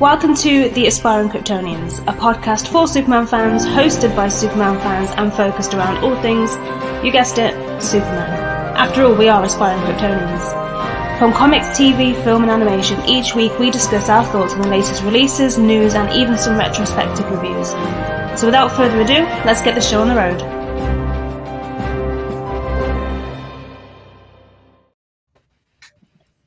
Welcome to The Aspiring Kryptonians, a podcast for Superman fans, hosted by Superman fans, and focused around all things, you guessed it, Superman. After all, we are aspiring Kryptonians. From comics, TV, film and animation, each week we discuss our thoughts on the latest releases, news and even some retrospective reviews. So without further ado, let's get the show on the road.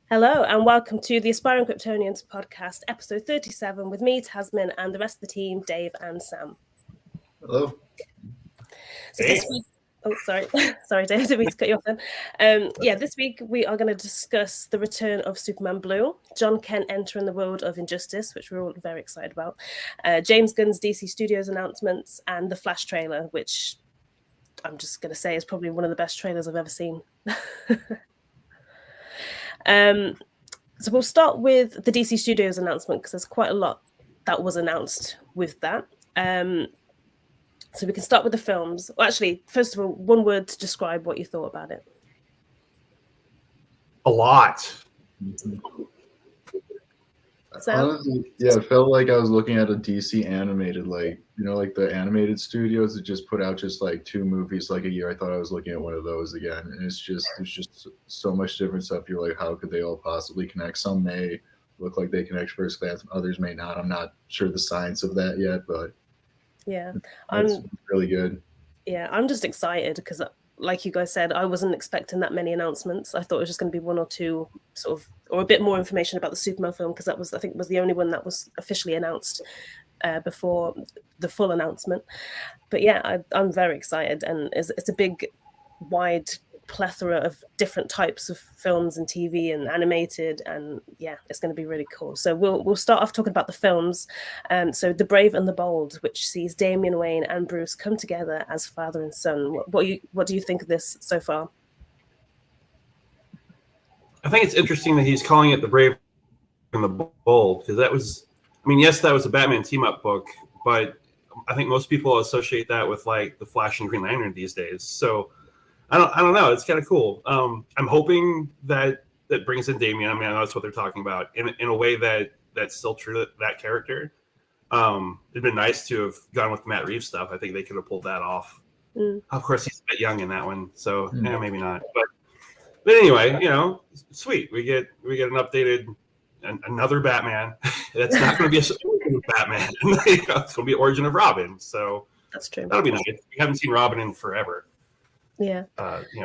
Hello and welcome to the Aspiring Kryptonians podcast, episode 37, with me, Tasmin, and the rest of the team, Dave and Sam. Hello. So this week, sorry, Dave, didn't mean to cut you off then. This week we are going to discuss the return of Superman Blue, Jon Kent entering the world of Injustice, which we're all very excited about, James Gunn's DC Studios announcements, and the Flash trailer, which I'm just going to say is probably one of the best trailers I've ever seen. So we'll start with the DC Studios announcement because there's quite a lot that was announced with that. So we can start with the films. Well, actually, first of all, one word to describe what you thought about it. A lot. Honestly, yeah, it felt like I was looking at a DC animated, like the animated studios that just put out just like 2 movies like a year. I thought I was looking at one of those again, and there's just so much different stuff. You're like, how could they all possibly connect? Some may look like they connect first glance, others may not. I'm not sure the science of that yet, but yeah, it's really good. Yeah, I'm just excited because, like you guys said, I wasn't expecting that many announcements. I thought it was just going to be 1 or 2 sort of, or a bit more information about the Superman film, because that was, I think, was the only one that was officially announced before the full announcement. But yeah, I'm very excited, and it's a big, wide plethora of different types of films and TV and animated, and yeah, it's going to be really cool. So we'll start off talking about the films. So The Brave and the Bold, which sees Damian Wayne and Bruce come together as father and son. What do you think of this so far? I think it's interesting that he's calling it The Brave and the Bold, because that was, I mean, yes, that was a Batman team-up book, but I think most people associate that with like the Flash and Green Lantern these days. So I don't know. It's kind of cool. I'm hoping that brings in Damian. I mean, I know that's what they're talking about in a way that's still true to that character. It'd been nice to have gone with Matt Reeves stuff. I think they could have pulled that off. Of course, he's a bit young in that one, so yeah, maybe not. But anyway, sweet. We get an updated another Batman. That's not going to be a Batman. It's going to be Origin of Robin. So that's true. That'll be nice. We haven't seen Robin in forever. Yeah.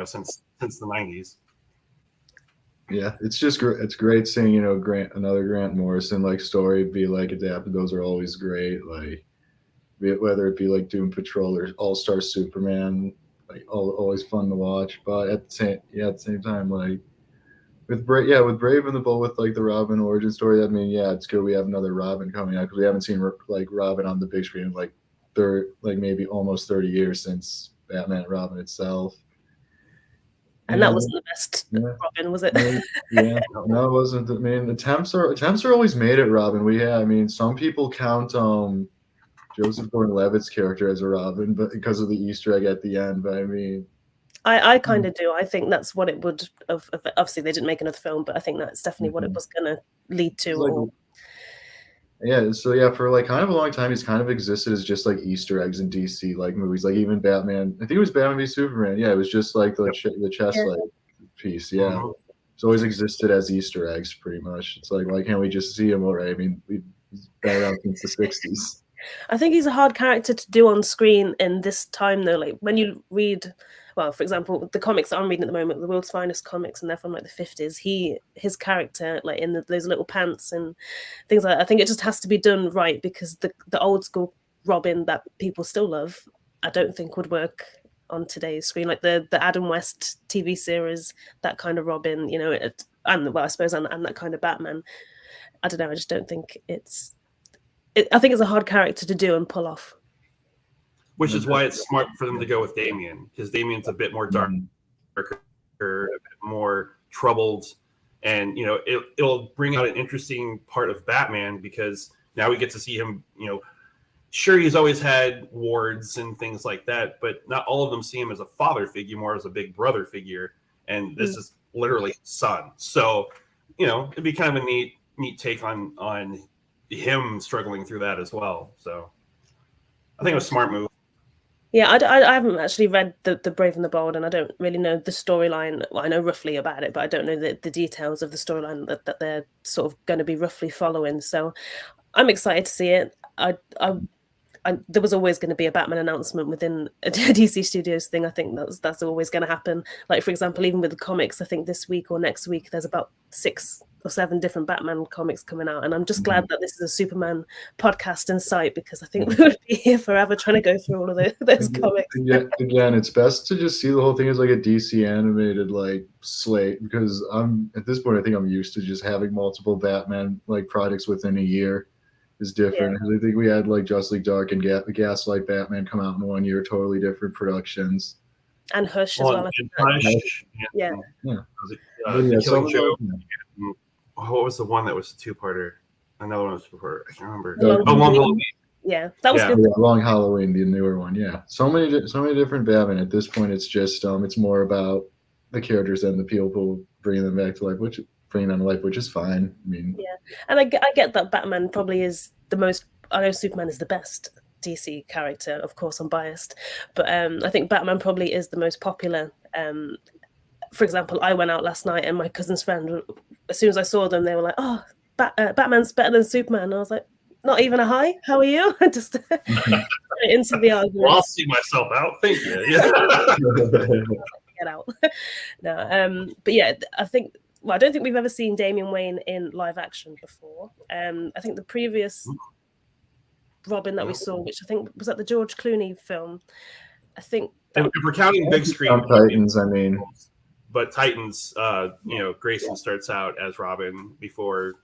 Since the 90s. Yeah, it's just great. It's great seeing another Grant Morrison like story be like adapted. Those are always great. Like whether it be like Doom Patrol or All Star Superman, like always fun to watch. But at the same time, like with Brave and the Bold, with like the Robin origin story. I mean, yeah, it's good we have another Robin coming out because we haven't seen like Robin on the big screen in like maybe almost 30 years since Batman and Robin itself. And that wasn't the best Robin, was it? Yeah, no, it wasn't. I mean, attempts are always made at Robin. I mean, some people count Joseph Gordon-Levitt's character as a Robin, but because of the Easter egg at the end. But I mean, I kind of do. I think that's what it would have. Obviously, they didn't make another film, but I think that's definitely what it was going to lead to. For like kind of a long time, he's kind of existed as just like Easter eggs in DC like movies, like even Batman. I think it was Batman v Superman. Yeah, it was just like the chest like piece. Yeah, it's always existed as Easter eggs, pretty much. It's like, why can't we just see him already? I mean, we've been around since the 60s. I think he's a hard character to do on screen in this time, though. Like when you read, well, for example, the comics that I'm reading at the moment, the World's Finest comics, and they're from like the 50s. His character, like in those little pants and things like that, I think it just has to be done right, because the old school Robin that people still love, I don't think would work on today's screen. Like the Adam West TV series, that kind of Robin, I suppose, and that kind of Batman. I don't know. I just don't think I think it's a hard character to do and pull off. Which is why it's smart for them to go with Damian, because Damian's a bit more darker, a bit more troubled, and it'll bring out an interesting part of Batman, because now we get to see him. Sure, he's always had wards and things like that, but not all of them see him as a father figure, more as a big brother figure, and this is literally his son. So, it'd be kind of a neat take on him struggling through that as well. So I think it was a smart move. Yeah, I haven't actually read the Brave and the Bold, and I don't really know the storyline. Well, I know roughly about it, but I don't know the details of the storyline that they're sort of going to be roughly following. So I'm excited to see it. There was always going to be a Batman announcement within a DC Studios thing. I think that's always going to happen. Like, for example, even with the comics, I think this week or next week, there's about 6 or 7 different Batman comics coming out. And I'm just glad that this is a Superman podcast in sight, because I think we would be here forever trying to go through all of those comics. Again, it's best to just see the whole thing as like a DC animated like slate, because at this point, I think I'm used to just having multiple Batman like projects within a year. Is different. I think we had like Justice League Dark and Gaslight Batman come out in 1 year, totally different productions. And Hush as well. Hush, yeah. The Killing Joke. What was the one that was a 2-parter? Another one was before. I can't remember. Long Halloween. Yeah, that was good. Yeah, Long Halloween, the newer one. Yeah, so many different Batman. At this point, it's just it's more about the characters and the people bringing them back to life, which is fine. I mean, yeah, and I get that Batman probably is the most. I know Superman is the best DC character. Of course, I'm biased, but I think Batman probably is the most popular. For example, I went out last night, and my cousin's friend, as soon as I saw them, they were like, "Oh, Batman's better than Superman." And I was like, "Not even a hi. How are you?" Just into the argument. Well, I'll see myself out. Thank you. Yeah. Get out. No, but yeah, I think. Well, I don't think we've ever seen Damian Wayne in live action before. I think the previous Robin that we saw, which I think was at the George Clooney film, I think. If we're counting big screen, Titans, I mean. But Titans, Grayson starts out as Robin before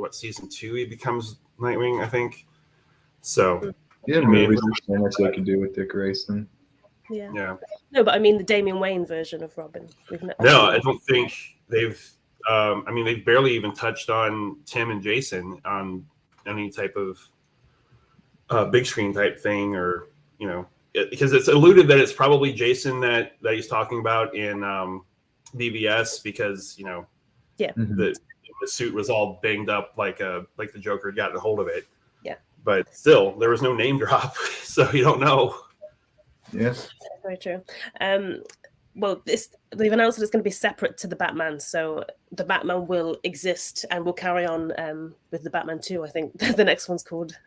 season 2 he becomes Nightwing, I think. So yeah, movies so much they can do with Dick Grayson. Yeah. No, but I mean the Damian Wayne version of Robin. No, I don't think they've. They've barely even touched on Tim and Jason on any type of big screen type thing, or because it's alluded that it's probably Jason that he's talking about in BVS, because the suit was all banged up like the Joker had gotten a hold of it. Yeah, but still there was no name drop, so you don't know. Yes, very true. Well, they've announced that it's going to be separate to the Batman, so the Batman will exist and will carry on with the Batman 2. I think the next one's called.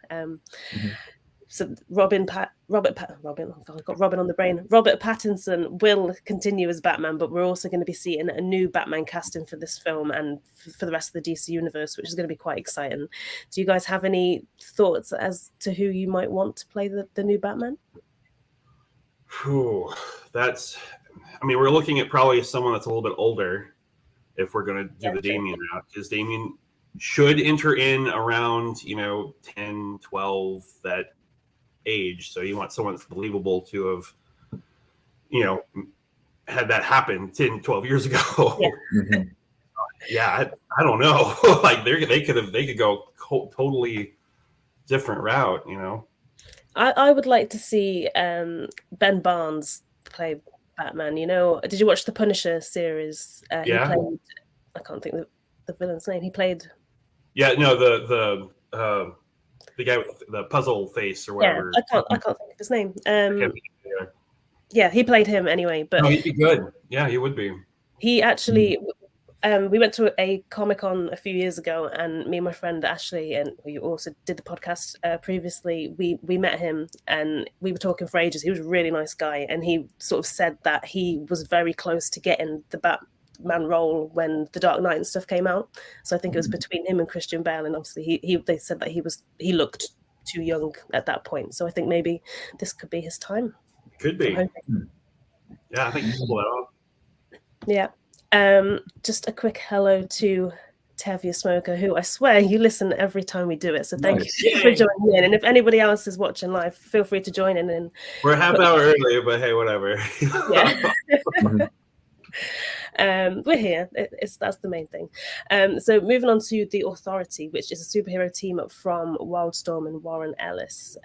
So Robin on the brain. Robert Pattinson will continue as Batman, but we're also going to be seeing a new Batman casting for this film and for the rest of the DC universe, which is going to be quite exciting. Do you guys have any thoughts as to who you might want to play the new Batman? We're looking at probably someone that's a little bit older if we're going to do the Damian route, because Damian should enter in around 10, 12, that age. So you want someone that's believable to have had that happen 10, 12 years ago. I don't know. Like they could go totally different route. I would like to see Ben Barnes play Batman. Did you watch the Punisher series? He played, I can't think of the villain's name. He played. Yeah, no, the guy with the puzzle face or whatever. Yeah, I can't think of his name. Yeah, he played him anyway. But he'd be good. Yeah, he would be. He actually. We went to a Comic-Con a few years ago, and me and my friend Ashley, and we also did the podcast previously, we met him and we were talking for ages. He was a really nice guy, and he sort of said that he was very close to getting the Batman role when The Dark Knight and stuff came out. So I think it was between him and Christian Bale, and obviously they said that he looked too young at that point. So I think maybe this could be his time. Could be. Yeah, I think you can pull that off. Yeah. Just a quick hello to Tevia Smoker, who I swear you listen every time we do it. So thank you for joining in. And if anybody else is watching live, feel free to join in. And we're a half hour early, but hey, whatever. We're here. That's the main thing. So moving on to The Authority, which is a superhero team up from Wildstorm and Warren Ellis.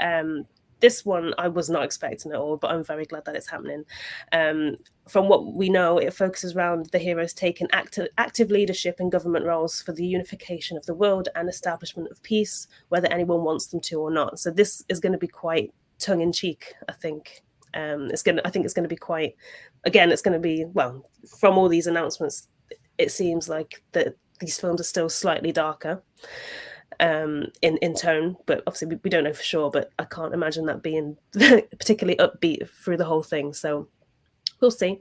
this one I was not expecting at all, but I'm very glad that it's happening. From what we know, it focuses around the heroes taking active leadership in government roles for the unification of the world and establishment of peace, whether anyone wants them to or not. So this is going to be quite tongue-in-cheek, I think. I think it's going to be quite, again, it's going to be, well, from all these announcements, it seems like that these films are still slightly darker in tone, but obviously we don't know for sure, but I can't imagine that being particularly upbeat through the whole thing, so we'll see.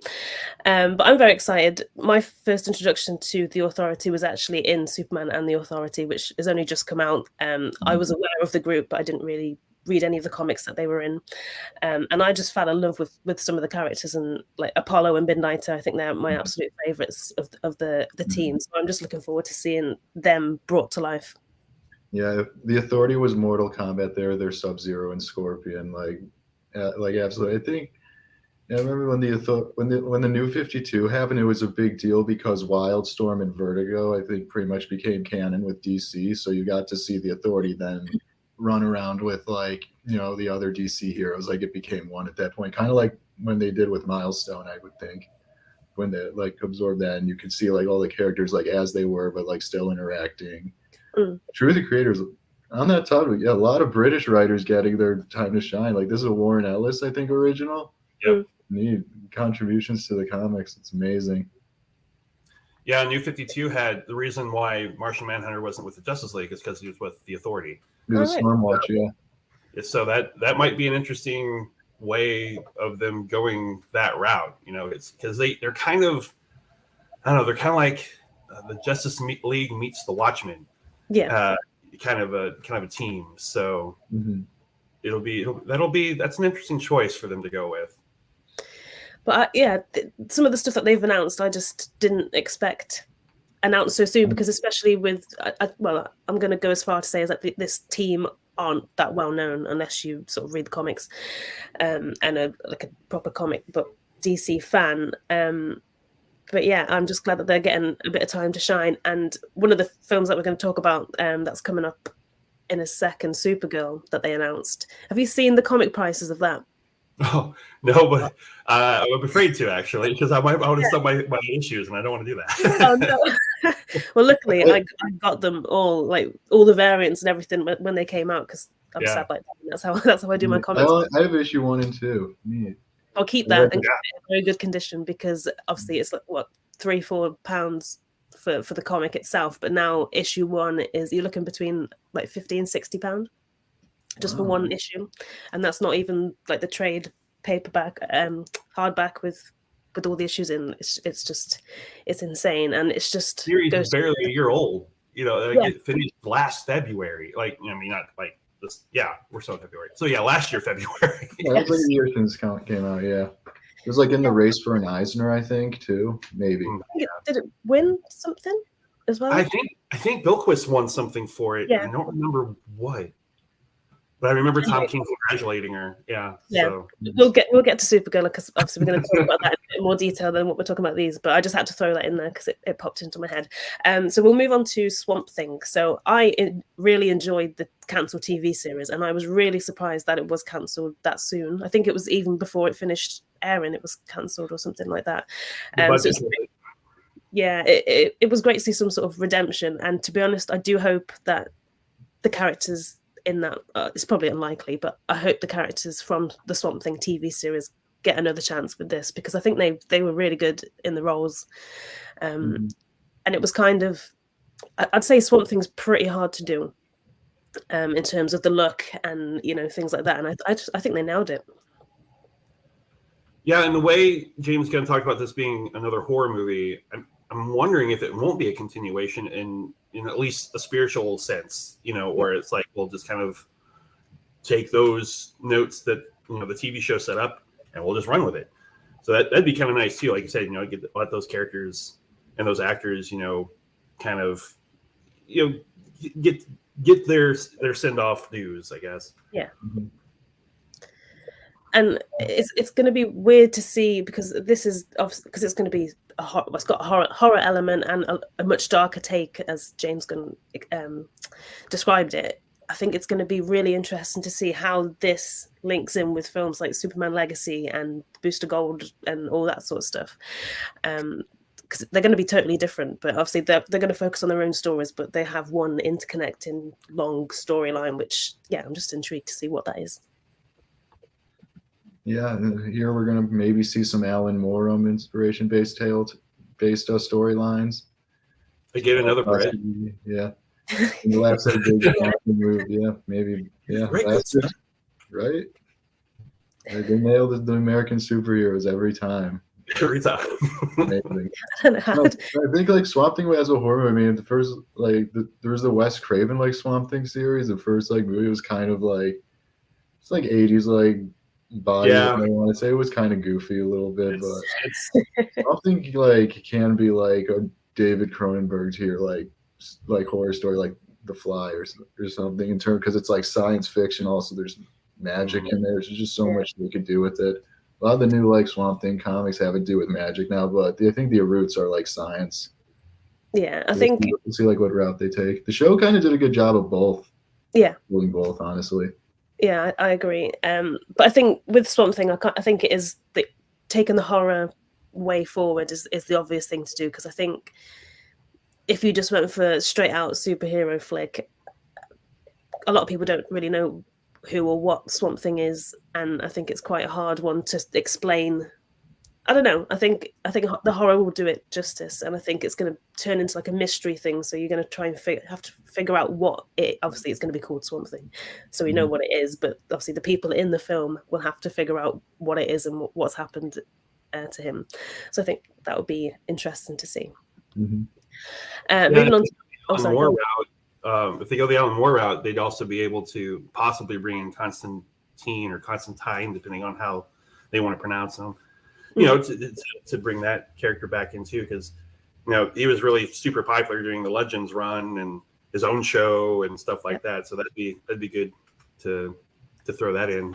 But I'm very excited. My first introduction to The Authority was actually in Superman and The Authority, which has only just come out. I was aware of the group, but I didn't really read any of the comics that they were in, and I just fell in love with some of the characters, and like Apollo and Midnighter, I think they're my absolute favorites of the team, so I'm just looking forward to seeing them brought to life. Yeah, if The Authority was Mortal Kombat, they're Sub-Zero and Scorpion, like absolutely. I think, I remember when the New 52 happened, it was a big deal because Wildstorm and Vertigo, I think, pretty much became canon with DC. So you got to see The Authority then run around with, like, you know, the other DC heroes. Like, it became one at that point, kind of like when they did with Milestone, I would think, when they like absorbed that, and you could see like all the characters like as they were, but like still interacting. True, the creators on that topic, yeah, a lot of British writers getting their time to shine. Like, this is a Warren Ellis, I think, original. Yep. Neat contributions to the comics. It's amazing. Yeah, New 52 had the reason why Martian Manhunter wasn't with the Justice League is because he was with the Authority. It was Stormwatch, yeah. So that might be an interesting way of them going that route. You know, it's because they're kind of, I don't know, they're kind of like the Justice League meets the Watchmen. Yeah. Kind of a team. So that's an interesting choice for them to go with. But some of the stuff that they've announced, I just didn't expect announced so soon, because especially with, well, I'm going to go as far to say is that this team aren't that well known unless you sort of read the comics and a proper comic book DC fan. But yeah, I'm just glad that they're getting a bit of time to shine. And one of the films that we're going to talk about that's coming up in a second, Supergirl, that they announced. Have you seen the comic prices of that? Oh, no, but I'm afraid to, actually, because I want to sell my issues, and I don't want to do that. Oh, no. Well, luckily, I got them all, like all the variants and everything when they came out, because I'm sad like that. That's how I do my comics. I have issue 1 and 2. Neat. I'll keep that and keep it in very good condition, because obviously it's like what £3-4 for the comic itself, but now issue 1 is, you're looking between like £50 and £60 just for one issue, and that's not even like the trade paperback hardback with all the issues in. It's insane, and it's just series is barely a year old. You know, it finished last February. Like, I mean, not like this. Yeah, we're still in February. So yeah, last year February. Yeah, it was like a year since it came out. Yeah, it was like in the race for an Eisner, I think, too. Maybe. Did it win something as well? I think Bilquist won something for it. Yeah. I don't remember what. But I remember Tom King congratulating her. Yeah. So we'll get to Supergirl, because obviously we're going to talk about that in a bit more detail than what we're talking about these. But I just had to throw that in there because it popped into my head. So we'll move on to Swamp Thing. So I really enjoyed the cancelled TV series, and I was really surprised that it was cancelled that soon. I think it was even before it finished airing, it was cancelled or something like that. So it was great to see some sort of redemption. And to be honest, I do hope that the characters in that, it's probably unlikely, but I hope the characters from the Swamp Thing TV series get another chance with this, because I think they were really good in the roles. And it was kind of, I'd say Swamp Thing's pretty hard to do in terms of the look and, you know, things like that. And I think they nailed it. Yeah, and the way James Gunn talked about this being another horror movie, I'm wondering if it won't be a continuation in at least a spiritual sense, you know, where it's like we'll just kind of take those notes that, you know, the TV show set up and we'll just run with it. So that'd be kind of nice too. Like you said, you know, let those characters and those actors, you know, kind of, you know, get their send off dues, I guess. Yeah. And it's going to be weird to see, because this is obviously, because it's going to be it's got a horror element and a much darker take, as James Gunn described it. I think it's going to be really interesting to see how this links in with films like Superman Legacy and Booster Gold and all that sort of stuff. Because they're going to be totally different, but obviously they're going to focus on their own stories, but they have one interconnecting long storyline, which, yeah, I'm just intrigued to see what that is. Yeah, here we're going to maybe see some Alan Moore inspiration-based storylines. They get another bread. Yeah. In the last big move, yeah, maybe, yeah. Right. Right? They nailed the American superheroes every time. Every time. Amazing. I don't know how. I think like Swamp Thing as a horror. I mean, the first there was the Wes Craven like Swamp Thing series. The first like movie was kind of like it's like 80s like body. Yeah. I want to say it was kind of goofy a little bit, but Swamp Thing like can be like a David Cronenberg here like horror story like The Fly or something in turn because it's like science fiction. Also, there's magic in there. There's just so much they could do with it. A lot of the new like Swamp Thing comics have to do with magic now, but I think the roots are like science. Yeah, I think we'll see like what route they take. The show kind of did a good job of both. Yeah, doing both, honestly. Yeah, I agree. But I think with Swamp Thing, I think it is taking the horror way forward is the obvious thing to do because I think if you just went for straight out superhero flick, a lot of people don't really know who or what Swamp Thing is, and I think it's quite a hard one to explain. I don't know. I think the horror will do it justice, and I think it's going to turn into like a mystery thing. So you're going to try and have to figure out what it. Obviously, it's going to be called Swamp Thing, so we know what it is. But obviously, the people in the film will have to figure out what it is and what's happened to him. So I think that would be interesting to see. Mm-hmm. Moving on to if they go the Alan Moore route, they'd also be able to possibly bring in Constantine or Constantine, depending on how they want to pronounce them. You know, to bring that character back in too, because you know he was really super popular during the Legends run and his own show and stuff like that. So that'd be good to throw that in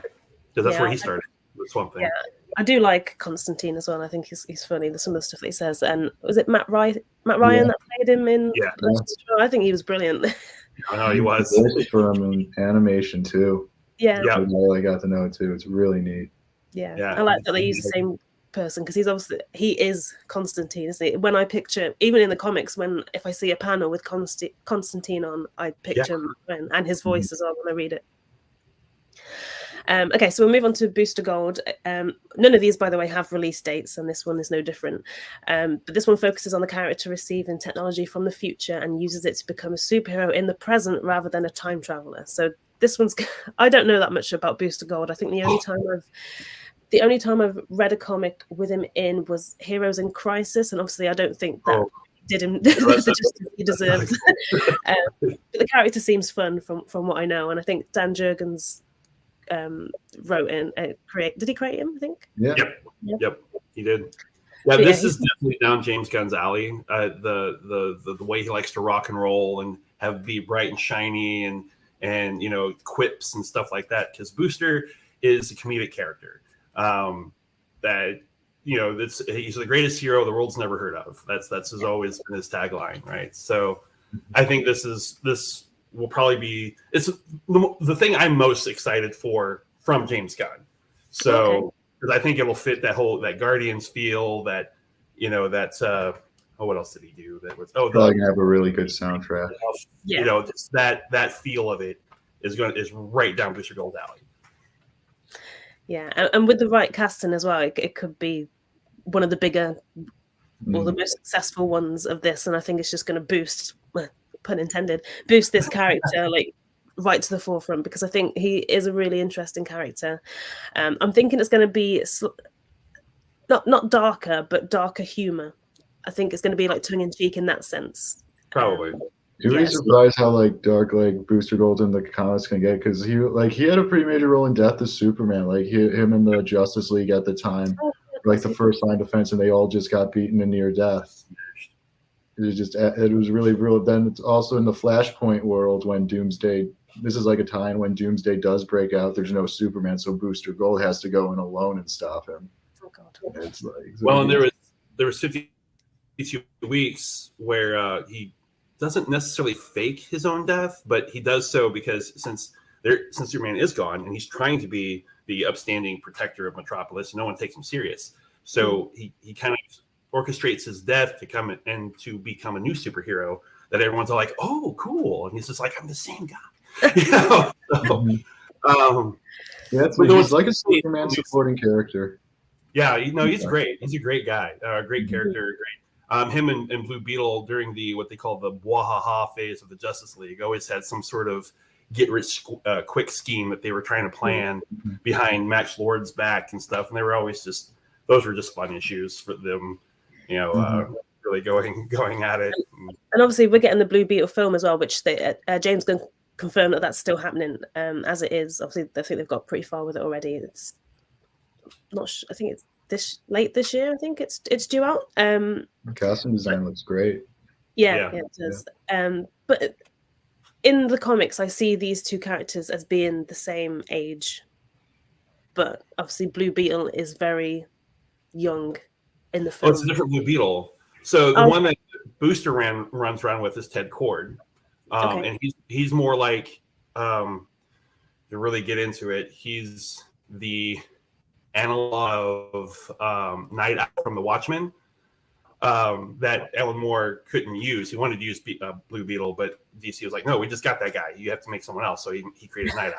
because that's where he started with Swamp Thing. Yeah, I do like Constantine as well. I think he's funny. There's some of the stuff that he says. And was it Matt Ryan that played him in? Yeah, I think he was brilliant. I know he was. For him in animation too. Yeah, I got to know it too. It's really neat. Yeah. I like that they use the same person because he is Constantine, isn't he? When I picture, even in the comics, if I see a panel with Constantine on, I picture him and his voice as well when I read it. Okay, so we'll move on to Booster Gold. None of these, by the way, have release dates, and this one is no different. But this one focuses on the character receiving technology from the future and uses it to become a superhero in the present rather than a time traveler. So this one's, I don't know that much about Booster Gold. I think the only time I've read a comic with him in was Heroes in Crisis, and obviously I don't think that did him the justice he deserved. But the character seems fun from what I know, and I think Dan Jurgens wrote in did he create him? I think. Yep, he did. Yeah, so this is definitely down James Gunn's alley. The way he likes to rock and roll and be bright and shiny and you know quips and stuff like that. Because Booster is a comedic character. That you know he's the greatest hero the world's never heard of. That's always been his tagline, right? So I think this will probably be the thing I'm most excited for from James Gunn. So because I think it'll fit that Guardians feel that you know what else did he do that was probably gonna have a really good soundtrack. You know just that feel of it is right down Booster Gold alley. Yeah, and with the right casting as well, it could be one of the bigger or the most successful ones of this, and I think it's just going to boost, pun intended, boost this character like right to the forefront because I think he is a really interesting character. I'm thinking it's going to be not darker, but darker humor. I think it's going to be like tongue in cheek in that sense. Probably. You'd be surprised how like dark like Booster Gold in the comics can get because he had a pretty major role in Death of Superman. Like him in the Justice League at the time, like the first line defense, and they all just got beaten to near death. It was really real. Then it's also in the Flashpoint world when Doomsday. This is like a time when Doomsday does break out. There's no Superman, so Booster Gold has to go in alone and stop him. Oh God! It's like and there was 52 weeks where he doesn't necessarily fake his own death, but he does so because since Superman is gone and he's trying to be the upstanding protector of Metropolis, no one takes him serious. So he kind of orchestrates his death to come and to become a new superhero that everyone's all like, oh, cool. And he's just like, I'm the same guy. You know? So, he's like a Superman supporting character. Yeah, he's great. He's a great guy, great character, great. Him and Blue Beetle during what they call the Wahaha phase of the Justice League always had some sort of get rich quick scheme that they were trying to plan behind Max Lord's back and stuff, and they were always those were just fun issues for them, really going at it. And obviously, we're getting the Blue Beetle film as well, which James Gunn confirmed that that's still happening as it is. Obviously, I think they've got pretty far with it already. It's not. I think it's late this year. I think it's due out. The costume design looks great. Yeah, it does. But in the comics, I see these two characters as being the same age, but obviously Blue Beetle is very young in the film. Oh, it's a different Blue Beetle. So the one that Booster runs around with is Ted Kord, and he's more like, to really get into it, he's the analog of Night Owl from the Watchmen that Alan Moore couldn't use. He wanted to use Blue Beetle, but DC was like, no, we just got that guy. You have to make someone else. So he created Night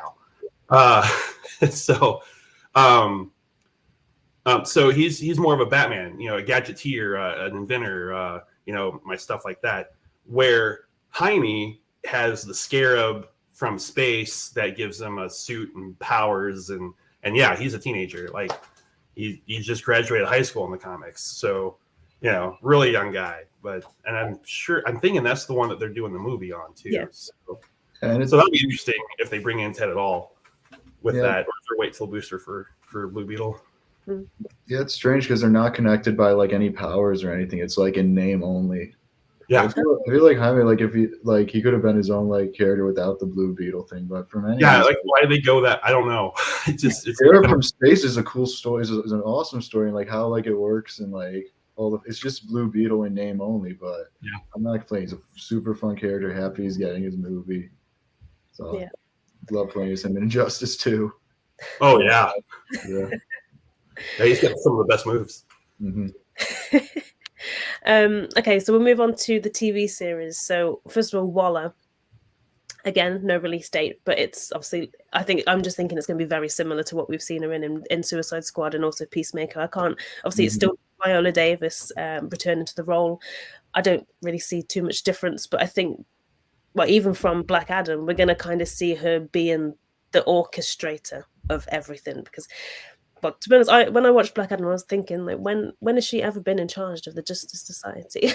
Owl. So he's more of a Batman, a gadgeteer, an inventor, my stuff like that. Where Jaime has the Scarab from space that gives him a suit and powers, and yeah, he's a teenager. Like he just graduated high school in the comics, so really young guy. And I'm thinking that's the one that they're doing the movie on too. Yeah. So that'll be interesting if they bring in Ted at all with that, or if they wait till Booster for Blue Beetle. Yeah, it's strange because they're not connected by like any powers or anything. It's like in name only. Yeah, I feel like Jaime, like if he could have been his own like character without the Blue Beetle thing, but for many, like why did they go that? I don't know. It's from space is a cool story. It's an awesome story, and like how like it works and like it's just Blue Beetle in name only. But I'm not complaining. He's a super fun character. Happy he's getting his movie. So love playing as him in Injustice too. Oh yeah. Yeah, he's got some of the best moves. Okay, so we'll move on to the TV series. So first of all, Waller. Again, no release date, but it's obviously, I'm just thinking it's going to be very similar to what we've seen her in Suicide Squad and also Peacemaker. It's still Viola Davis returning to the role. I don't really see too much difference, but I think, even from Black Adam, we're going to kind of see her being the orchestrator of everything. Because, but to be honest, when I watched Black Adam, I was thinking, like, when has she ever been in charge of the Justice Society?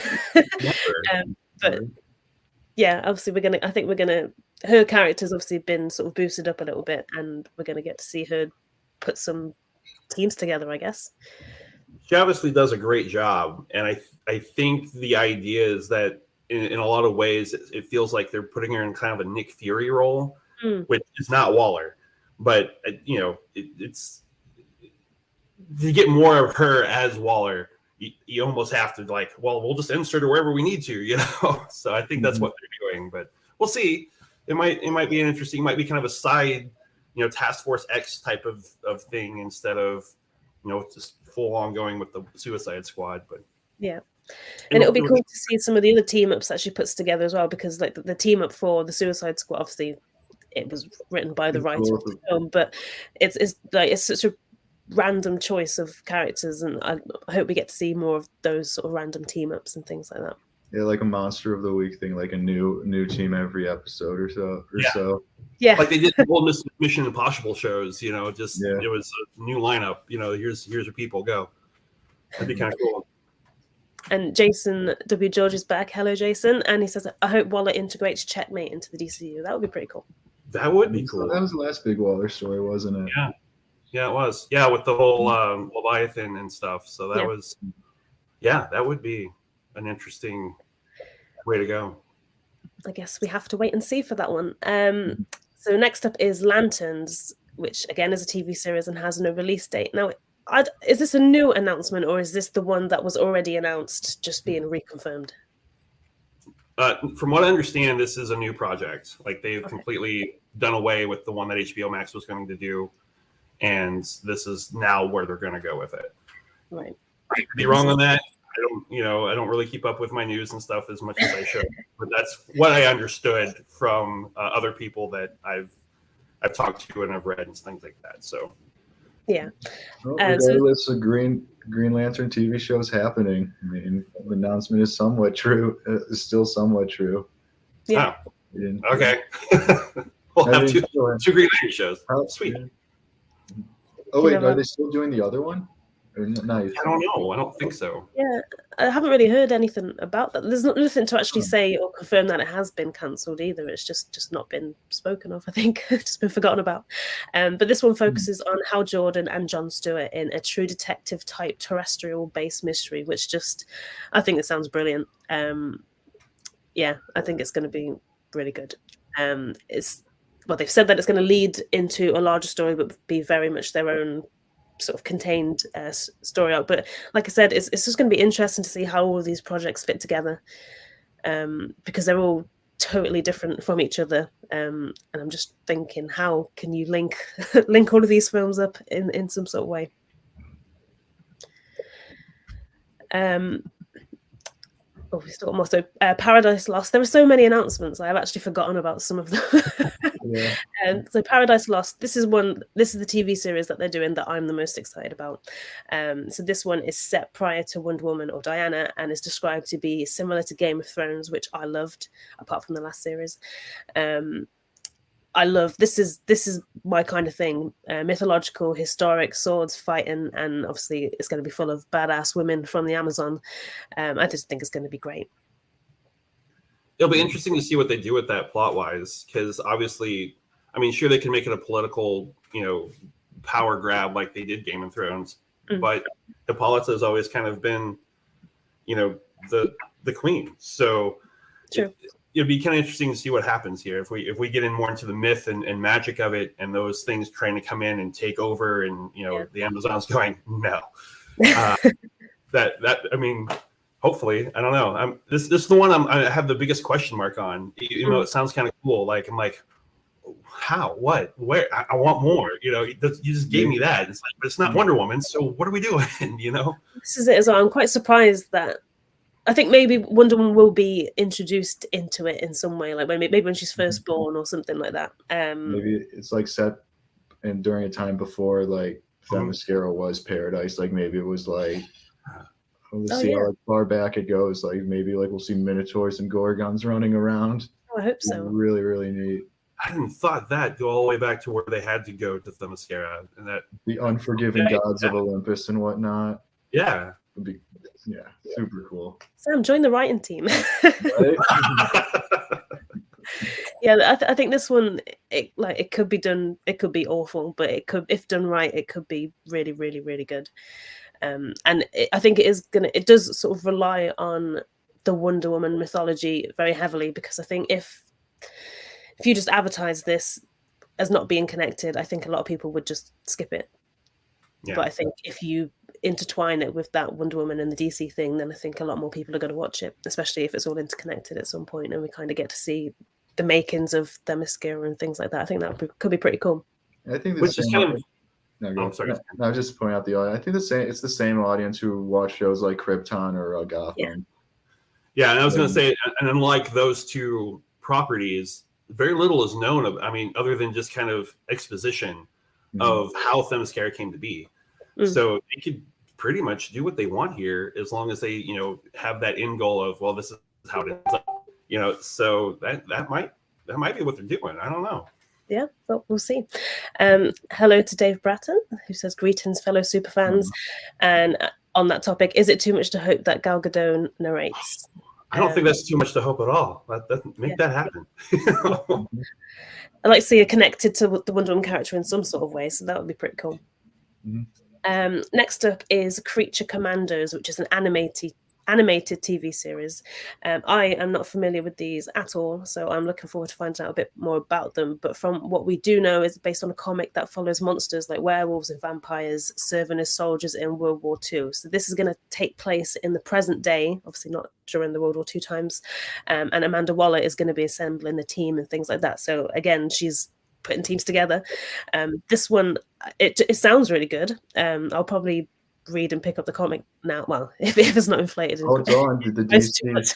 But yeah, obviously her character's obviously been sort of boosted up a little bit, and we're going to get to see her put some teams together, I guess. She obviously does a great job, and I think the idea is that in a lot of ways it feels like they're putting her in kind of a Nick Fury role, which is not Waller, but it's to get more of her as Waller. You almost have to we'll just insert her wherever we need to, So I think that's what they're doing, but we'll see. It might be an interesting, might be kind of a side, Task Force X type of thing instead of, just full on going with the Suicide Squad. But yeah, and it'll be cool to see some of the other team ups that she puts together as well, because like the team up for the Suicide Squad, obviously, it was written by the writer of the film, but it's such a random choice of characters, and I hope we get to see more of those sort of random team ups and things like that. Yeah, like a Monster of the Week thing, like a new team every episode or so. Yeah, like they did the old Mission Impossible shows. It was a new lineup. Here's your people, go. That'd be kind of cool. And Jason W. George is back. Hello, Jason. And he says, I hope Waller integrates Checkmate into the DCU. That would be pretty cool. That would be cool. That was the last big Waller story, wasn't it? Yeah, it was. Yeah, with the whole Leviathan and stuff. So that was, that would be an interesting way to go. I guess we have to wait and see for that one. So next up is Lanterns, which again is a TV series and has no release date. Now, is this a new announcement, or is this the one that was already announced just being reconfirmed? From what I understand, this is a new project. Like they've completely done away with the one that HBO Max was going to do, and this is now where they're going to go with it. Right. I could be wrong on that. I don't really keep up with my news and stuff as much as I should, but that's what I understood from other people that I've talked to and I've read and things like that. So, yeah. Well, regardless, the Green Lantern TV show is happening. I mean, the announcement is somewhat true. Is still somewhat true. Yeah. Oh. Okay. We'll have two Green Lantern shows. Sweet. Oh wait, are they still doing the other one? Or not? I don't know. I don't think so. Yeah, I haven't really heard anything about that. There's nothing to actually say or confirm that it has been cancelled either. It's just not been spoken of, I think. Just been forgotten about. But this one focuses on Hal Jordan and Jon Stewart in a true detective type terrestrial based mystery, which I think it sounds brilliant. Yeah, I think it's going to be really good. They've said that it's going to lead into a larger story, but be very much their own sort of contained story out. But like I said, it's just going to be interesting to see how all of these projects fit together, because they're all totally different from each other. And I'm just thinking, how can you link all of these films up in some sort of way? We still got more. So Paradise Lost. There were so many announcements. I have actually forgotten about some of them. Yeah. So Paradise Lost. This is the TV series that they're doing that I'm the most excited about. So this one is set prior to Wonder Woman or Diana, and is described to be similar to Game of Thrones, which I loved, apart from the last series. I love this is my kind of thing. Mythological, historic, swords, fighting, and obviously it's going to be full of badass women from the Amazon. I just think it's going to be great. It'll be interesting to see what they do with that plot wise, because obviously, I mean, sure they can make it a political, power grab like they did Game of Thrones, but Hippolyta has always kind of been, the queen. So True. It'd be kind of interesting to see what happens here if we get in more into the myth and magic of it, and those things trying to come in and take over, and the Amazon's going no. I mean, hopefully, I don't know. This is the one I have the biggest question mark on. It sounds kind of cool. Like I'm like, how, what, where? I want more. You just gave me that. It's like, but it's not Wonder Woman. So what are we doing? This is it as well. I'm quite surprised that. I think maybe Wonder Woman will be introduced into it in some way, like maybe when she's first born or something like that. Maybe it's like set and during a time before like Themyscira was paradise. Like maybe it was like let's see how far back it goes. Like maybe like we'll see Minotaurs and Gorgons running around. Oh, I hope so. Really, really neat. I hadn't thought that go all the way back to where they had to go to Themyscira and that the unforgiving gods of Olympus and whatnot. Yeah. Super cool. Sam, join the writing team. Yeah, I think this one, it could be done. It could be awful, but it could, if done right, it could be really, really, really good. I think it does sort of rely on the Wonder Woman mythology very heavily, because I think if you just advertise this as not being connected, I think a lot of people would just skip it. Yeah. But I think if you intertwine it with that Wonder Woman and the DC thing, then I think a lot more people are going to watch it, especially if it's all interconnected at some point and we kind of get to see the makings of Themyscira and things like that. I think that could be pretty cool. I think which is kind of. I'm sorry. No, just to point out the audience. I think it's the same audience who watch shows like Krypton or Gotham. Yeah, and I was going to say, and unlike those two properties, very little is known of. I mean, other than just kind of exposition of how Themyscira came to be. So they could pretty much do what they want here, as long as they, have that end goal of, well, this is how it ends up. So that might be what they're doing. I don't know. Yeah, well, we'll see. Hello to Dave Bratton, who says, greetings, fellow superfans. And on that topic, is it too much to hope that Gal Gadot narrates? I don't think that's too much to hope at all. Make that happen. I'd like to see her connected to the Wonder Woman character in some sort of way, so that would be pretty cool. Next up is Creature Commandos, which is an animated TV series. I am not familiar with these at all, so I'm looking forward to finding out a bit more about them. But from what we do know, is based on a comic that follows monsters like werewolves and vampires serving as soldiers in World War II. So this is going to take place in the present day, obviously not during the World War II times. And Amanda Waller is going to be assembling the team and things like that. So again, she's putting teams together. This one, it sounds really good. I'll probably read and pick up the comic now. Well, if it's not inflated. Oh, it's on the DC.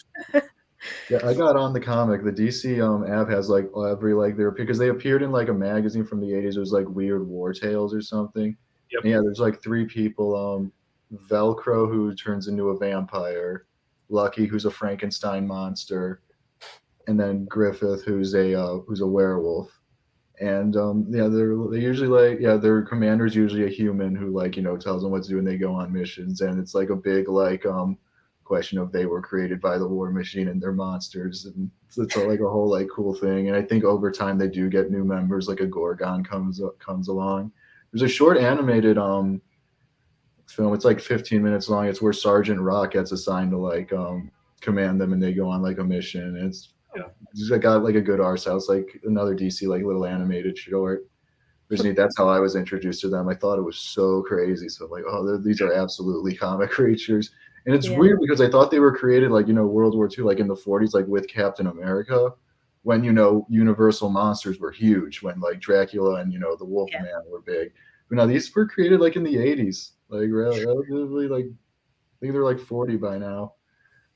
Yeah, I got on the comic. The DC app has like every like their because they appeared in like a magazine from the 80s. It was like Weird War Tales or something. Yep. Yeah, there's like 3 people. Velcro, who turns into a vampire, Lucky, who's a Frankenstein monster, and then Griffith, who's a werewolf. And yeah, they usually like their commander's usually a human who like tells them what to do, and they go on missions. And it's like a big like question of they were created by the war machine and they're monsters, and it's like a whole like cool thing. And I think over time they do get new members, like a Gorgon comes along. There's a short animated film. It's like 15 minutes long. It's where Sergeant Rock gets assigned to like command them, and they go on like a mission. And it's got like a good art style. It's like another DC like little animated short. That's how I was introduced to them. I thought it was so crazy. So like, oh, these are absolutely comic creatures. And it's weird because I thought they were created like World War II, like in the 40s, like with Captain America, when Universal monsters were huge, when like Dracula and the Wolfman were big. But now these were created like in the 80s, like relatively like I think they're like 40 by now.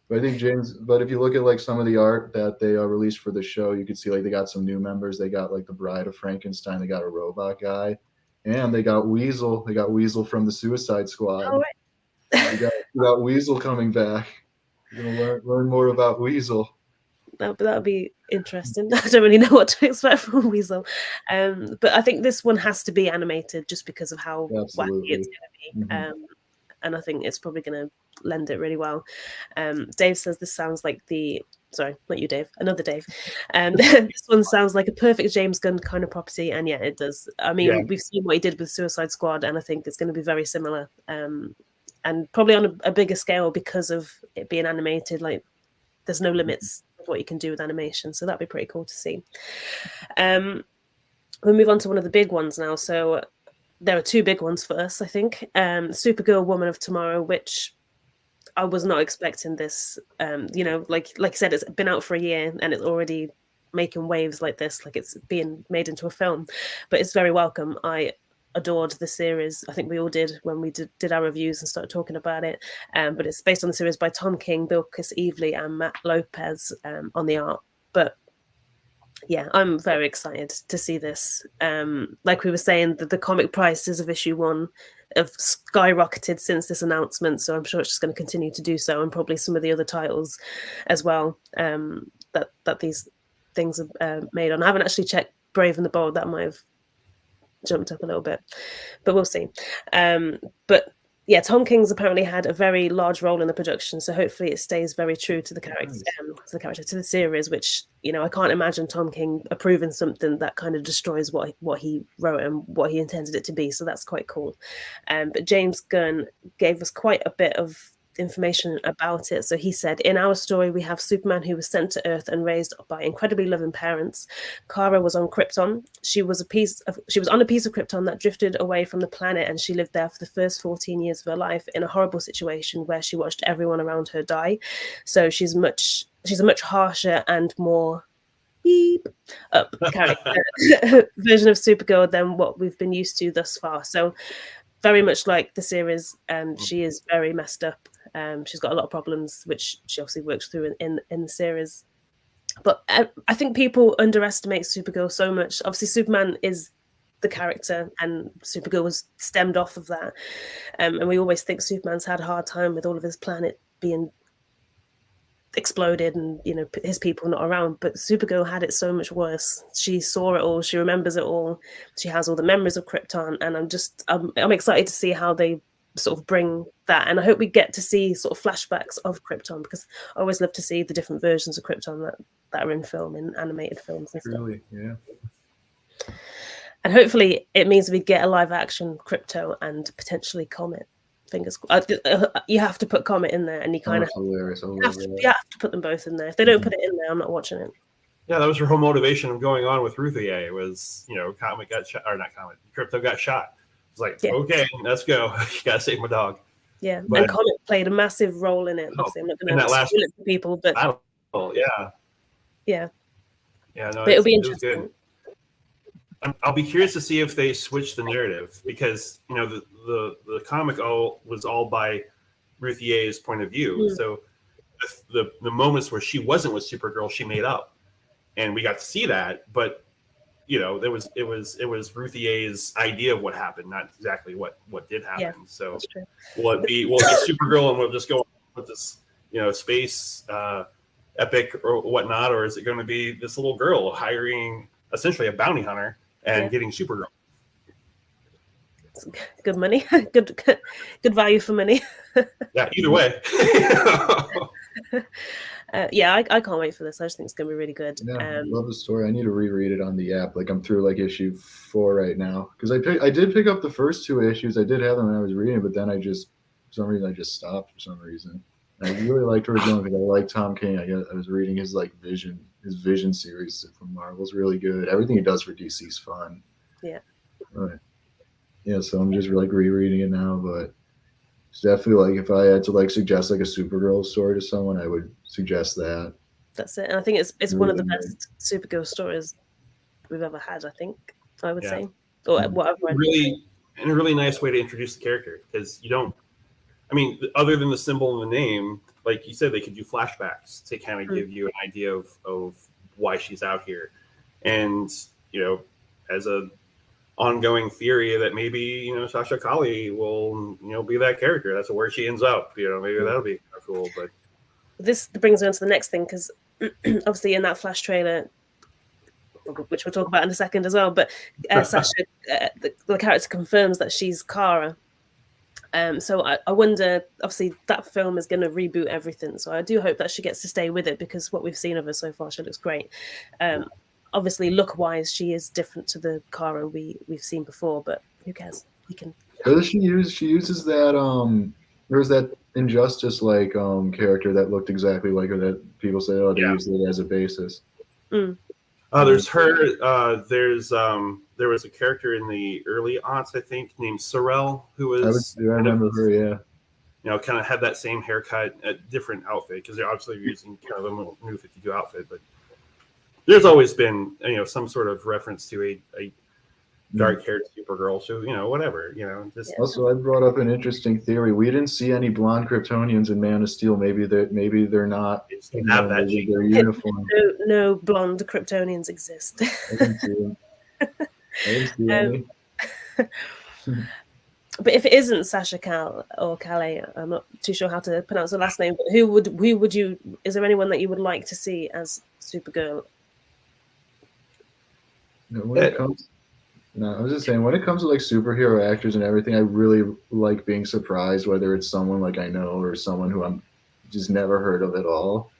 But I think but if you look at like some of the art that they released for the show, you can see like they got some new members. They got like the Bride of Frankenstein. They got a robot guy, and they got Weasel. They got Weasel from the Suicide Squad. Oh, right. we got Weasel coming back. You're gonna learn more about Weasel. That'll be interesting. I don't really know what to expect from Weasel, but I think this one has to be animated just because of how wacky it's going to be. Mm-hmm. And I think it's probably going to lend it really well. Dave says this sounds like sorry, not you, Dave, another Dave. This one sounds like a perfect James Gunn kind of property, and yeah, it does. I mean, we've seen what he did with Suicide Squad, and I think it's going to be very similar, and probably on a bigger scale because of it being animated. Like, there's no limits of what you can do with animation, so that'd be pretty cool to see. We'll move on to one of the big ones now. So there are 2 big ones for us, I think. Supergirl, Woman of Tomorrow, which I was not expecting this. Like I said, it's been out for a year and it's already making waves like this, like it's being made into a film. But it's very welcome. I adored the series. I think we all did when we did our reviews and started talking about it. But it's based on the series by Tom King, Bilquis Evely, and Matt Lopez on the art. But yeah, I'm very excited to see this. Like we were saying, the comic prices of issue 1 have skyrocketed since this announcement, so I'm sure it's just going to continue to do so, and probably some of the other titles as well that these things are made on. I haven't actually checked Brave and the Bold. That might have jumped up a little bit, but we'll see. But yeah, Tom King's apparently had a very large role in the production, so hopefully it stays very true to the character, to the series. Which I can't imagine Tom King approving something that kind of destroys what he wrote and what he intended it to be. So that's quite cool. But James Gunn gave us quite a bit of information about it. So he said, in our story, we have Superman who was sent to Earth and raised by incredibly loving parents. Kara was on Krypton. She was on a piece of Krypton that drifted away from the planet, and she lived there for the first 14 years of her life in a horrible situation where she watched everyone around her die. So she's a much harsher and more beep up character version of Supergirl than what we've been used to thus far. So very much like the series, and she is very messed up. She's got a lot of problems, which she obviously works through in the series. But I think people underestimate Supergirl so much. Obviously, Superman is the character, and Supergirl was stemmed off of that. And we always think Superman's had a hard time with all of his planet being exploded and his people not around, but Supergirl had it so much worse. She saw it all, she remembers it all, she has all the memories of Krypton, and I'm excited to see how they sort of bring that, and I hope we get to see sort of flashbacks of Krypton, because I always love to see the different versions of Krypton that are in film, in animated films and stuff. Really, yeah. And hopefully it means we get a live action Krypto and potentially Comet Fingers. You have to put Comet in there, and you kind of hilarious. you have to put them both in there. If they don't put it in there, I'm not watching it. Yeah, that was her whole motivation of going on with Ruthie. It was, Comet got shot, or not Comet, Crypto got shot. It's like, okay, let's go. You gotta save my dog. Yeah, but, and Comet played a massive role in it. Obviously, I'm not going to spoil it for people, but yeah. No, but it'll be interesting. I'll be curious to see if they switch the narrative, because the comic was all by Ruthie's point of view. So the moments where she wasn't with Supergirl, she made up, and we got to see that. But it was Ruthie's idea of what happened, not exactly what did happen. Yeah, so will it be Supergirl, and we'll just go with this space epic or whatnot, or is it going to be this little girl hiring essentially a bounty hunter and getting Supergirl? It's good money, good value for money. Yeah, either way. I can't wait for this. I just think it's going to be really good. Yeah, I love the story. I need to reread it on the app. Like, I'm through like issue 4 right now, because I did pick up the first 2 issues. I did have them when I was reading, but then for some reason I just stopped for some reason. I really liked where going, because I like Tom King. I was reading his Vision series from Marvel's really good. Everything he does for DC is fun. Yeah. So I'm just like rereading it now, but it's definitely like, if I had to like suggest like a Supergirl story to someone, I would suggest that. That's it. And I think it's really one of the best Supergirl stories we've ever had, I would say. Or whatever. Really, and a really nice way to introduce the character, because other than the symbol and the name, like you said, they could do flashbacks to kind of give you an idea of why she's out here. And, as a ongoing theory that maybe, Sasha Calle will, be that character. That's where she ends up. Maybe that'll be kind of cool. But this brings me on to the next thing, because obviously in that Flash trailer, which we'll talk about in a second as well, but Sasha, the character confirms that she's Kara. So I wonder, obviously that film is going to reboot everything, so I do hope that she gets to stay with it, because what we've seen of her so far, she looks great. Obviously look-wise, she is different to the Kara we've seen before, but who cares? We can. She uses that there's that Injustice character that looked exactly like her, that people say, they used it as a basis. There's her. There was a character in the early aughts, I think, named Sorrel, who was. I remember her. Yeah. Kind of had that same haircut, a different outfit, because they're obviously using kind of a new 52 outfit. But there's always been, some sort of reference to a dark-haired Supergirl. So whatever. Also, I brought up an interesting theory. We didn't see any blonde Kryptonians in Man of Steel. Maybe they're not. Have that their uniform. No blonde Kryptonians exist. I didn't see them. But if it isn't Sasha Calle, I'm not too sure how to pronounce the last name. But who would you? Is there anyone that you would like to see as Supergirl? I was just saying, when it comes to like superhero actors and everything, I really like being surprised, whether it's someone like I know or someone who I'm just never heard of at all.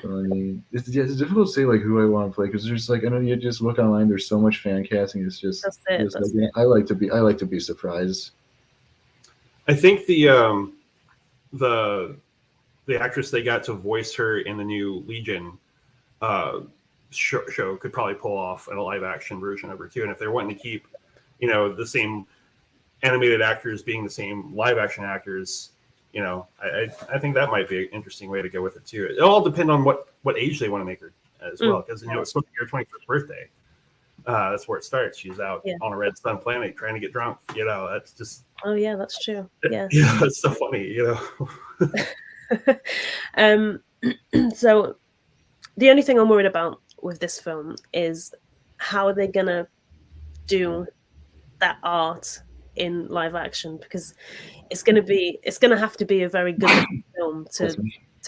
It's difficult to say like who I want to play, because there's like, I know you just look online, there's so much fan casting. It's just, I like to be surprised. I think the actress they got to voice her in the new Legion show could probably pull off a live action version of her too. And if they're wanting to keep, the same animated actors being the same live action actors, I think that might be an interesting way to go with it too. It'll all depend on what age they want to make her as well, because it's supposed to be her 21st birthday. That's where it starts. She's out on a red sun planet trying to get drunk. That's just. Oh yeah, that's true. Yeah. It's so funny. So, the only thing I'm worried about with this film is how are they gonna do that art in live action, because it's gonna have to be a very good film to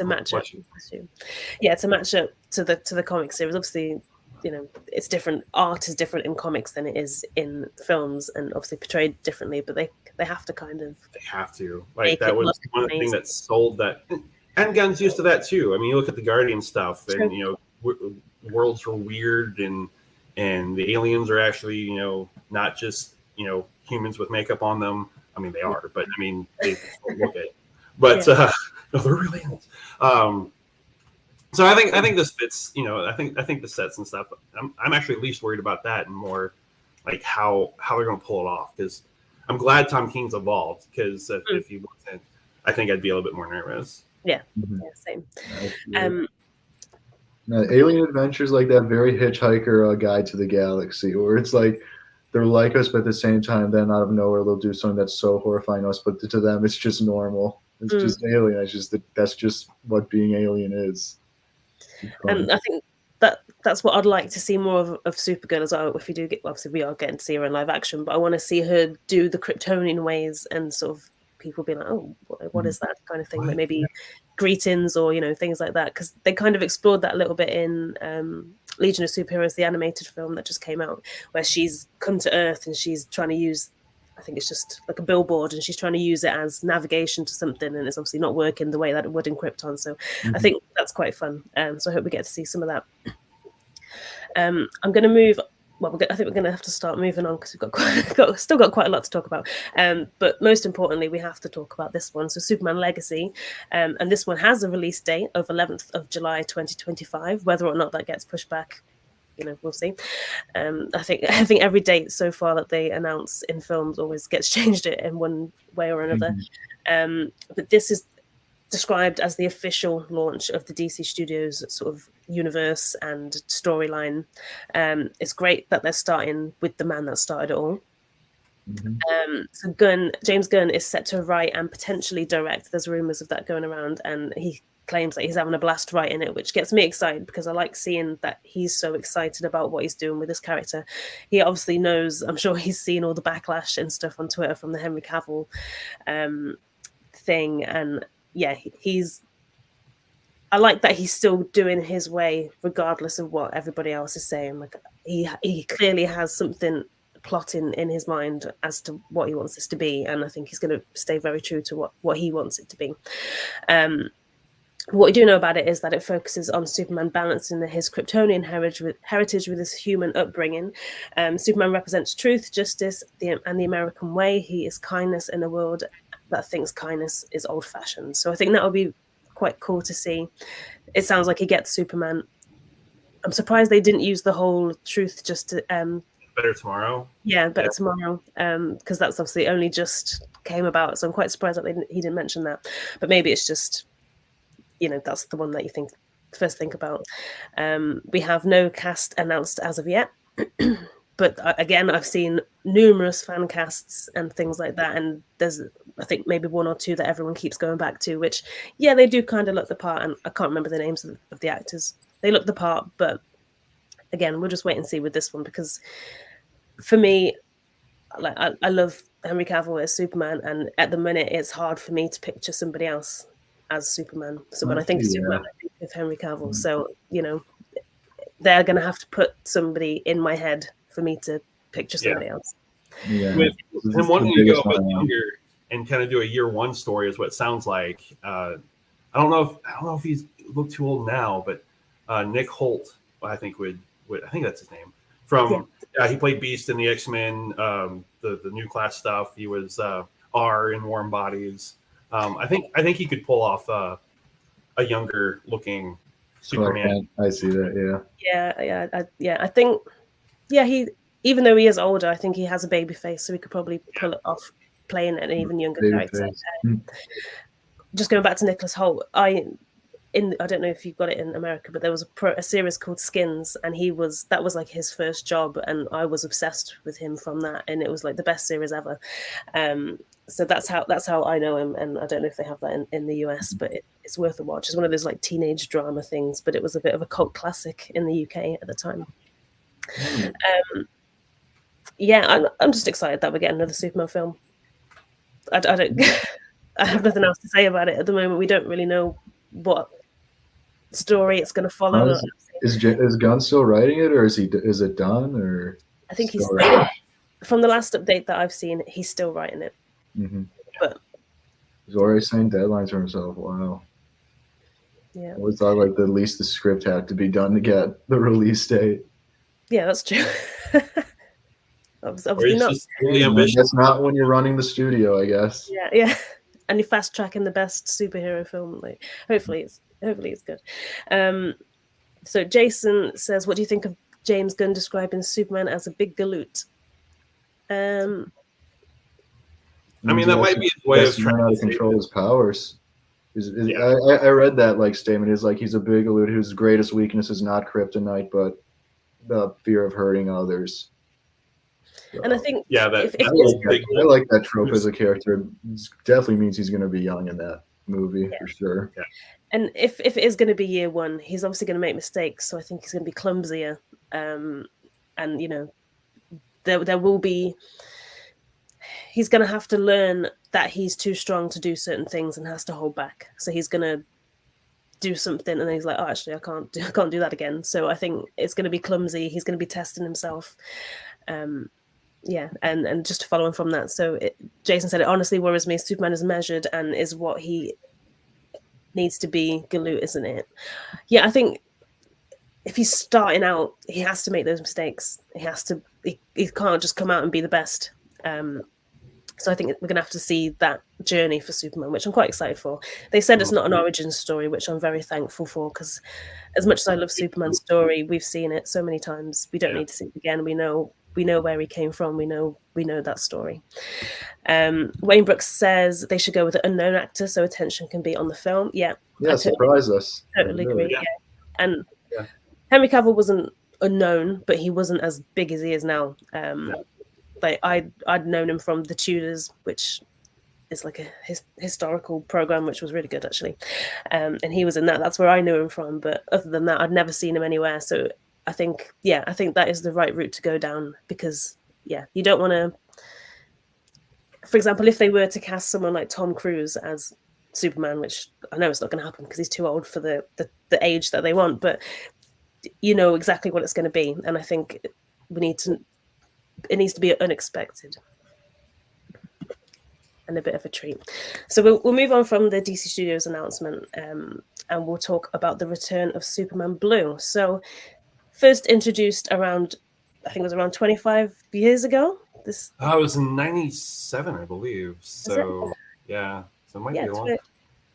match up. To match up to the comic series. Obviously, it's different. Art is different in comics than it is in films, and obviously portrayed differently. But they have to kind of. They have to. Like, that was one of the things that sold that. And Gunn's used to that too. I mean, you look at the Guardian stuff, and worlds are weird, and the aliens are actually not just humans with makeup on them. I mean, they are, but I mean, they don't look it. But no, they're real aliens. So I think this fits. You know, I think the sets and stuff. I'm actually least worried about that, and more like how they're going to pull it off. Because I'm glad Tom King's involved. Because if he wasn't, I think I'd be a little bit more nervous. Yeah, same. Alien Adventures like that very Hitchhiker Guide to the Galaxy, where it's like they're like us, but at the same time, then out of nowhere they'll do something that's so horrifying to us, but to them it's just normal. It's just alien. It's just that's just what being alien is. And I think that's what I'd like to see more of Supergirl as well. If we do get, obviously we are getting to see her in live action, but I want to see her do the Kryptonian ways and sort of people being like, oh, what is that kind of thing? Like maybe greetings or, you know, things like that. Because they kind of explored that a little bit in Legion of Superheroes, the animated film that just came out, where she's come to Earth and she's trying to use, I think it's just like a billboard, and she's trying to use it as navigation to something, and it's obviously not working the way that it would in Krypton. So I think that's quite fun. So I hope we get to see some of that. I'm going to move. Well, I think we're going to have to start moving on because we've still got quite a lot to talk about. But most importantly, we have to talk about this one. So Superman Legacy, and this one has a release date of 11th of July 2025. Whether or not that gets pushed back, you know, we'll see. I think every date so far that they announce in films always gets changed it in one way or another. But this is described as the official launch of the DC Studios sort of universe and storyline. It's great that they're starting with the man that started it all. So James Gunn is set to write and potentially direct. There's rumors of that going around, and he claims that he's having a blast writing it, which gets me excited because I like seeing that he's so excited about what he's doing with this character. He obviously knows, I'm sure he's seen all the backlash and stuff on Twitter from the Henry Cavill thing, and yeah, I like that he's still doing his way regardless of what everybody else is saying. Like he clearly has something plotting in his mind as to what he wants this to be, and I think he's going to stay very true to what he wants it to be. What we do know about it is that it focuses on Superman balancing his Kryptonian heritage with his human upbringing. Superman represents truth, justice, and the American way. He is kindness in a world that thinks kindness is old-fashioned. So I think that would be quite cool to see. It sounds like he gets Superman. I'm surprised they didn't use the whole truth just to... Better Tomorrow? Yeah, Better Tomorrow, because that's obviously only just came about. So I'm quite surprised that he didn't mention that. But maybe it's just, you know, that's the one that you first think about. We have no cast announced as of yet. But again, I've seen numerous fan casts and things like that. And there's, I think, maybe one or two that everyone keeps going back to, which, yeah, they do kind of look the part. And I can't remember the names of the actors. They look the part. But again, we'll just wait and see with this one. Because for me, like I love Henry Cavill as Superman. And at the minute, it's hard for me to picture somebody else as Superman. So when I think of Superman, I think of Henry Cavill. So, you know, they're going to have to put somebody in my head for me to picture somebody else. Yeah. With him wanting to go a bit younger and kind of do a year one story is what it sounds like. I don't know if he's looked too old now, but Nick Holt, I think I think that's his name. He played Beast in the X-Men, the new class stuff. He was R in Warm Bodies. I think he could pull off a younger looking Superman. I see that. Yeah. I think. Yeah, he, even though he is older, I think he has a baby face, so he could probably pull it off playing an even younger character. Just going back to Nicholas Hoult, I don't know if you've got it in America, but there was a series called Skins, and that was like his first job, and I was obsessed with him from that, and it was like the best series ever. So that's how I know him, and I don't know if they have that in the US, but it's worth a watch. It's one of those like teenage drama things, but it was a bit of a cult classic in the UK at the time. I'm just excited that we're getting another Superman film. I don't. I have nothing else to say about it at the moment. We don't really know what story it's going to follow. Is Gunn still writing it, or is it done? Or I think he's from the last update that I've seen, he's still writing it. But he's already saying deadlines for himself. Wow. Yeah. I always thought like at least the script had to be done to get the release date. Yeah, that's true. Or Obviously he's not. just really ambitious. That's not when you're running the studio, I guess. Yeah. And you're fast tracking the best superhero film. Like, hopefully it's good. So Jason says, what do you think of James Gunn describing Superman as a big galoot? I mean, that might be his way of trying to to control his powers. Yeah. I read that like statement. Is like he's a big galoot whose greatest weakness is not kryptonite, but the fear of hurting others. So, and I think, yeah, I like that trope as a character. It definitely means he's going to be young in that movie for sure. Yeah. And if it is going to be year one, he's obviously going to make mistakes. So I think he's going to be clumsier. And there will be. He's going to have to learn that he's too strong to do certain things and has to hold back. So he's going to do something and then he's like, oh, actually, I can't do that again. So I think it's going to be clumsy. He's going to be testing himself. And just to follow on from that. So Jason said, it honestly worries me. Superman is measured and is what he needs to be. Galoot, isn't it? Yeah, I think if he's starting out, he has to make those mistakes. He can't just come out and be the best. So I think we're going to have to see that journey for Superman, which I'm quite excited for. They said it's not an origin story, which I'm very thankful for, because as much as I love Superman's story, we've seen it so many times. We don't need to see it again. We know where he came from. We know that story. Wayne Brooks says they should go with an unknown actor so attention can be on the film. Yeah, surprise us. Totally agree. Yeah. And Henry Cavill wasn't unknown, but he wasn't as big as he is now. Like I'd known him from The Tudors, which is like a historical program, which was really good actually. And he was in that. That's where I knew him from. But other than that, I'd never seen him anywhere. So I think that is the right route to go down, because you don't want to. For example, if they were to cast someone like Tom Cruise as Superman, which I know it's not going to happen because he's too old for the age that they want, but you know exactly what it's going to be, and I think it needs to be unexpected and a bit of a treat. So we'll move on from the DC Studios announcement, and we'll talk about the return of Superman Blue. So first introduced around 25 years ago. This was in 97, I believe. So yeah, so it might be a long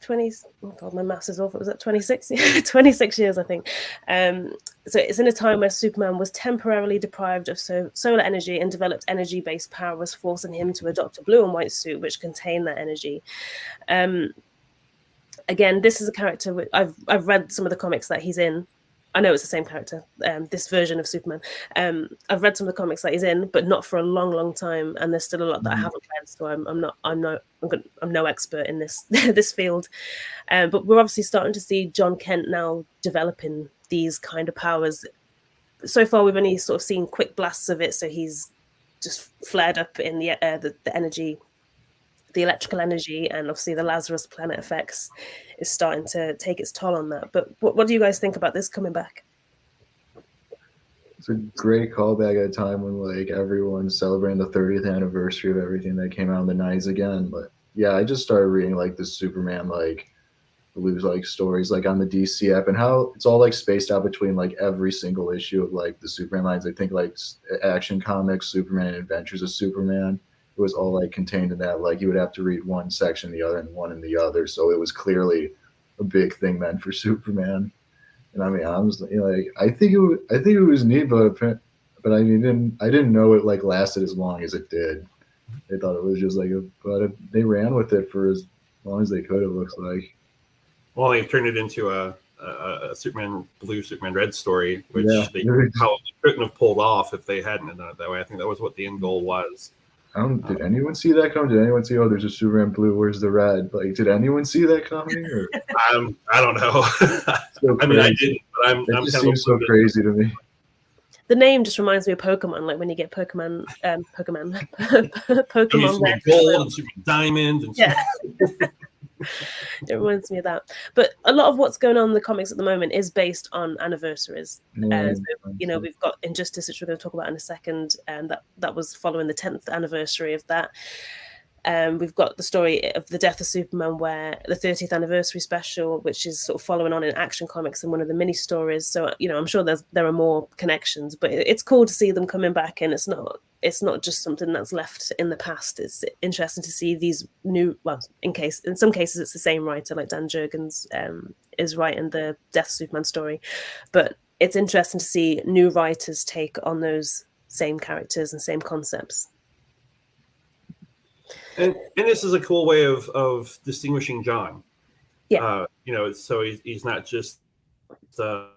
20. Oh God, my maths is awful. Was that 26? 26 years, I think. So it's in a time where Superman was temporarily deprived of solar energy, and developed energy-based powers, forcing him to adopt a blue and white suit which contained that energy. Again, this is a character I've read some of the comics that he's in. I know it's the same character, this version of Superman. I've read some of the comics that he's in, but not for a long, long time, and there's still a lot that I haven't read. So I'm no expert in this field. But we're obviously starting to see Jon Kent now developing these kind of powers. So far, we've only sort of seen quick blasts of it. So he's just flared up in the energy, the electrical energy, and obviously the Lazarus Planet effects is starting to take its toll on that. But what do you guys think about this coming back? It's a great callback at a time when like everyone's celebrating the 30th anniversary of everything that came out in the 90s again. But yeah, I just started reading like the Superman like Blues like stories like on the DC app, and how it's all like spaced out between like every single issue of like the Superman lines. I think like Action Comics, Superman and Adventures of Superman. It was all like contained in that. Like you would have to read one section, the other, and one in the other. So it was clearly a big thing meant for Superman. And I mean, I was like, I think it was neat, but I didn't know it like lasted as long as it did. They thought it was just like but they ran with it for as long as they could. It looks like. Well, they turned it into a Superman Blue, Superman Red story, which they probably couldn't have pulled off if they hadn't done it that way. I think that was what the end goal was. Did anyone see that coming? Did anyone see, there's a Superman Blue, where's the red? Like, did anyone see that coming? Or? I don't know. So I mean, I didn't, but it just seems so crazy to me. The name just reminds me of Pokemon, like when you get Pokemon Superman Red, Gold and Superman Diamond. And it reminds me of that. But a lot of what's going on in the comics at the moment is based on anniversaries. So, we've got Injustice, which we're going to talk about in a second, and that was following the 10th anniversary of that. We've got the story of the death of Superman, where the 30th anniversary special, which is sort of following on in Action Comics and one of the mini stories. So I'm sure there are more connections, but it's cool to see them coming back, and it's not it's not just something that's left in the past. It's interesting to see these new, well, in some cases it's the same writer, like Dan Jurgens is writing the Death Superman story, but it's interesting to see new writers take on those same characters and same concepts. And this is a cool way of distinguishing Jon. Yeah. So he's not just a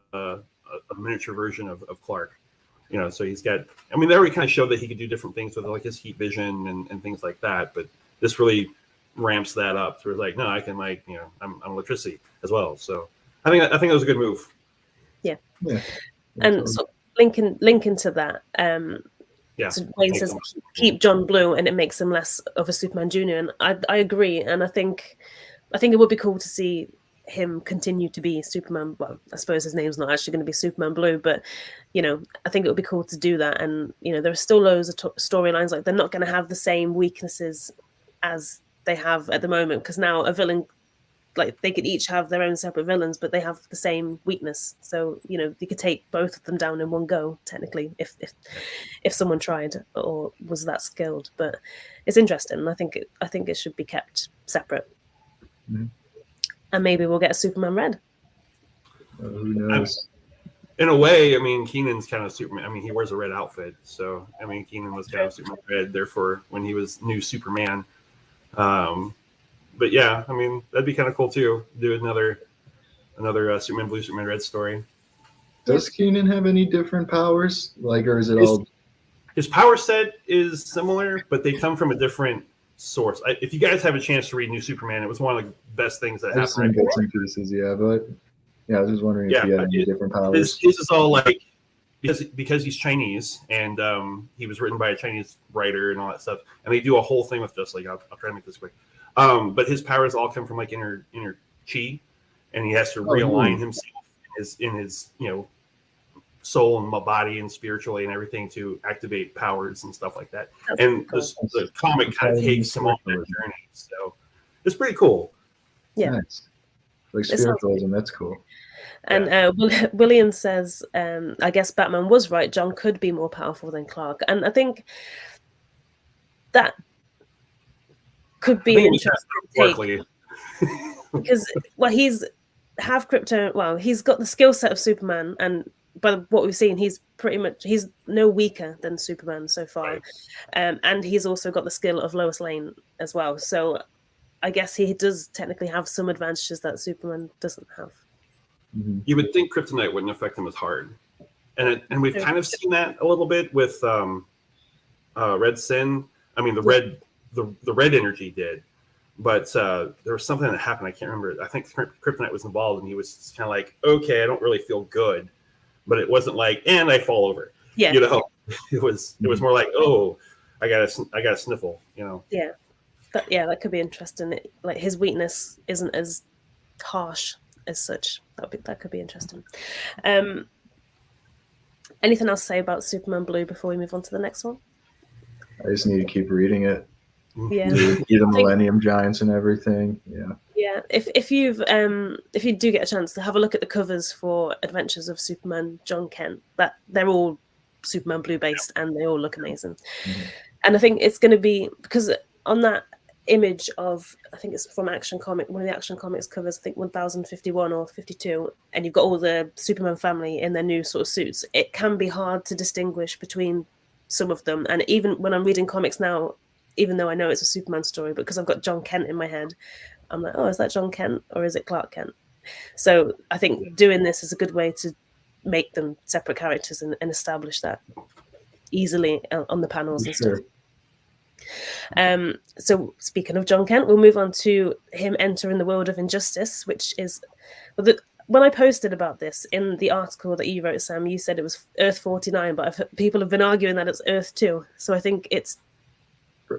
miniature version of Clark. So he's got, I mean, they already kind of showed that he could do different things with like his heat vision and things like that, but this really ramps that up. So it's like, no, I can I'm electricity as well. So I think that was a good move. Yeah. Yeah. And so linking to that, so Wayne says keep John Blue and it makes him less of a Superman Junior, and I agree, and I think it would be cool to see him continue to be Superman. Well, I suppose his name's not actually going to be Superman Blue, but I think it would be cool to do that. And there are still loads of storylines, like they're not going to have the same weaknesses as they have at the moment, because now a villain, like they could each have their own separate villains, but they have the same weakness. So you could take both of them down in one go, technically, if someone tried or was that skilled. But it's interesting. I think it should be kept separate. Mm-hmm. And maybe we'll get a Superman Red. Who knows? In a way, I mean, Keenan's kind of Superman. I mean, he wears a red outfit, so I mean, Keenan was kind of Superman Red. Therefore, when he was new Superman, but yeah, I mean, that'd be kind of cool too. Do another Superman Blue, Superman Red story. Does Keenan have any different powers? Or is it all? His power set is similar, but they come from a different source. If you guys have a chance to read New Superman, it was one of the best things that happened. Bits and pieces, yeah, but I was just wondering if he had any different powers. His is all like because he's Chinese and he was written by a Chinese writer and all that stuff, and they do a whole thing with just like I'll try to make this quick. But his powers all come from like inner chi, and he has to realign himself in his soul and body and spiritually and everything to activate powers and stuff like that. And the comic kind of takes him on that journey. So it's pretty cool. Yeah. Nice. Like spiritualism, that's cool. And William says, I guess Batman was right. Jon could be more powerful than Clark. And I think that could be an interesting take. Because, he's half Krypton. Well, he's got the skill set of Superman, and by what we've seen, he's no weaker than Superman so far. Right. And he's also got the skill of Lois Lane as well. So I guess he does technically have some advantages that Superman doesn't have. Mm-hmm. You would think kryptonite wouldn't affect him as hard. And we've kind of seen that a little bit with Red Sin. I mean, the red energy did. But there was something that happened. I can't remember. I think kryptonite was involved, and he was kind of like, okay, I don't really feel good. But it wasn't like, and I fall over. Yeah. It was more like, oh, I got a sniffle, Yeah. That could be interesting. Like his weakness isn't as harsh as such. That could be interesting. Anything else to say about Superman Blue before we move on to the next one? I just need to keep reading it. Yeah. The Millennium Giants and everything. Yeah. Yeah. If you do get a chance to have a look at the covers for Adventures of Superman Jon Kent, that they're all Superman Blue based and they all look amazing. Mm-hmm. And I think it's going to be, because on that image of, I think it's from Action Comic, one of the Action Comics covers, I think 1051 or 52, and you've got all the Superman family in their new sort of suits. It can be hard to distinguish between some of them. And even when I'm reading comics now, even though I know it's a Superman story, because I've got Jon Kent in my head, I'm like, oh, is that Jon Kent or is it Clark Kent? So I think doing this is a good way to make them separate characters and establish that easily on the panels and stuff. So speaking of Jon Kent, we'll move on to him entering the world of injustice, which is, when I posted about this in the article that you wrote, Sam, you said it was Earth 49, but people have been arguing that it's Earth 2. So I think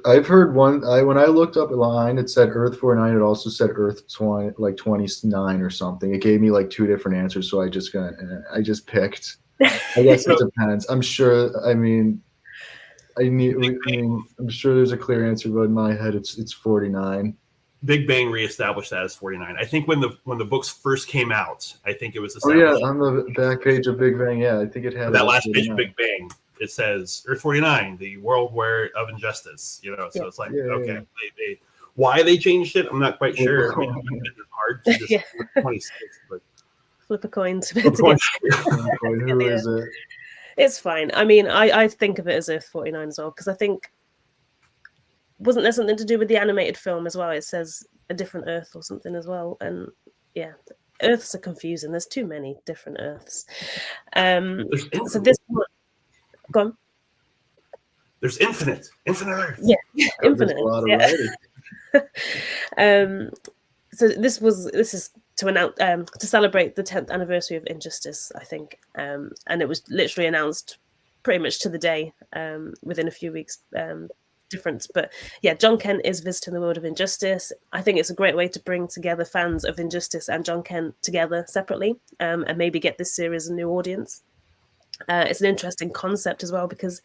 I've heard when I looked up a line, it said Earth 49. It also said Earth 20, like 29 or something. It gave me like two different answers, so I just picked. I guess it depends. I'm sure. I'm sure there's a clear answer, but in my head, it's 49. Big Bang reestablished that as 49. I think when the books first came out, I think it was established. Oh yeah, on the back page of Big Bang, yeah, I think it had that last page of Big Bang. it says Earth 49, the world where of injustice. So it's like okay, they why they changed it, I'm not quite sure. I mean, it's hard to just 26, but flip a coin to get Who is it? It's fine. I mean, I think of it as Earth 49 as well, because I think, wasn't there something to do with the animated film as well? It says a different Earth or something as well. And yeah, Earths are confusing. There's too many different Earths. So this one, go on. There's infinite Earth. Yeah, infinite. There's a lot of So this is to announce to celebrate the 10th anniversary of Injustice, I think, and it was literally announced pretty much to the day, within a few weeks difference. But yeah, Jon Kent is visiting the world of Injustice. I think it's a great way to bring together fans of Injustice and Jon Kent together separately, and maybe get this series a new audience. It's an interesting concept as well, because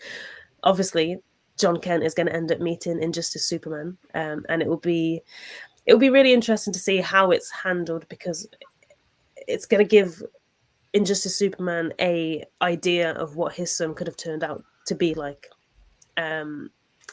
obviously Jon Kent is going to end up meeting Injustice Superman, and it will be really interesting to see how it's handled, because it's going to give Injustice Superman a idea of what his son could have turned out to be like. And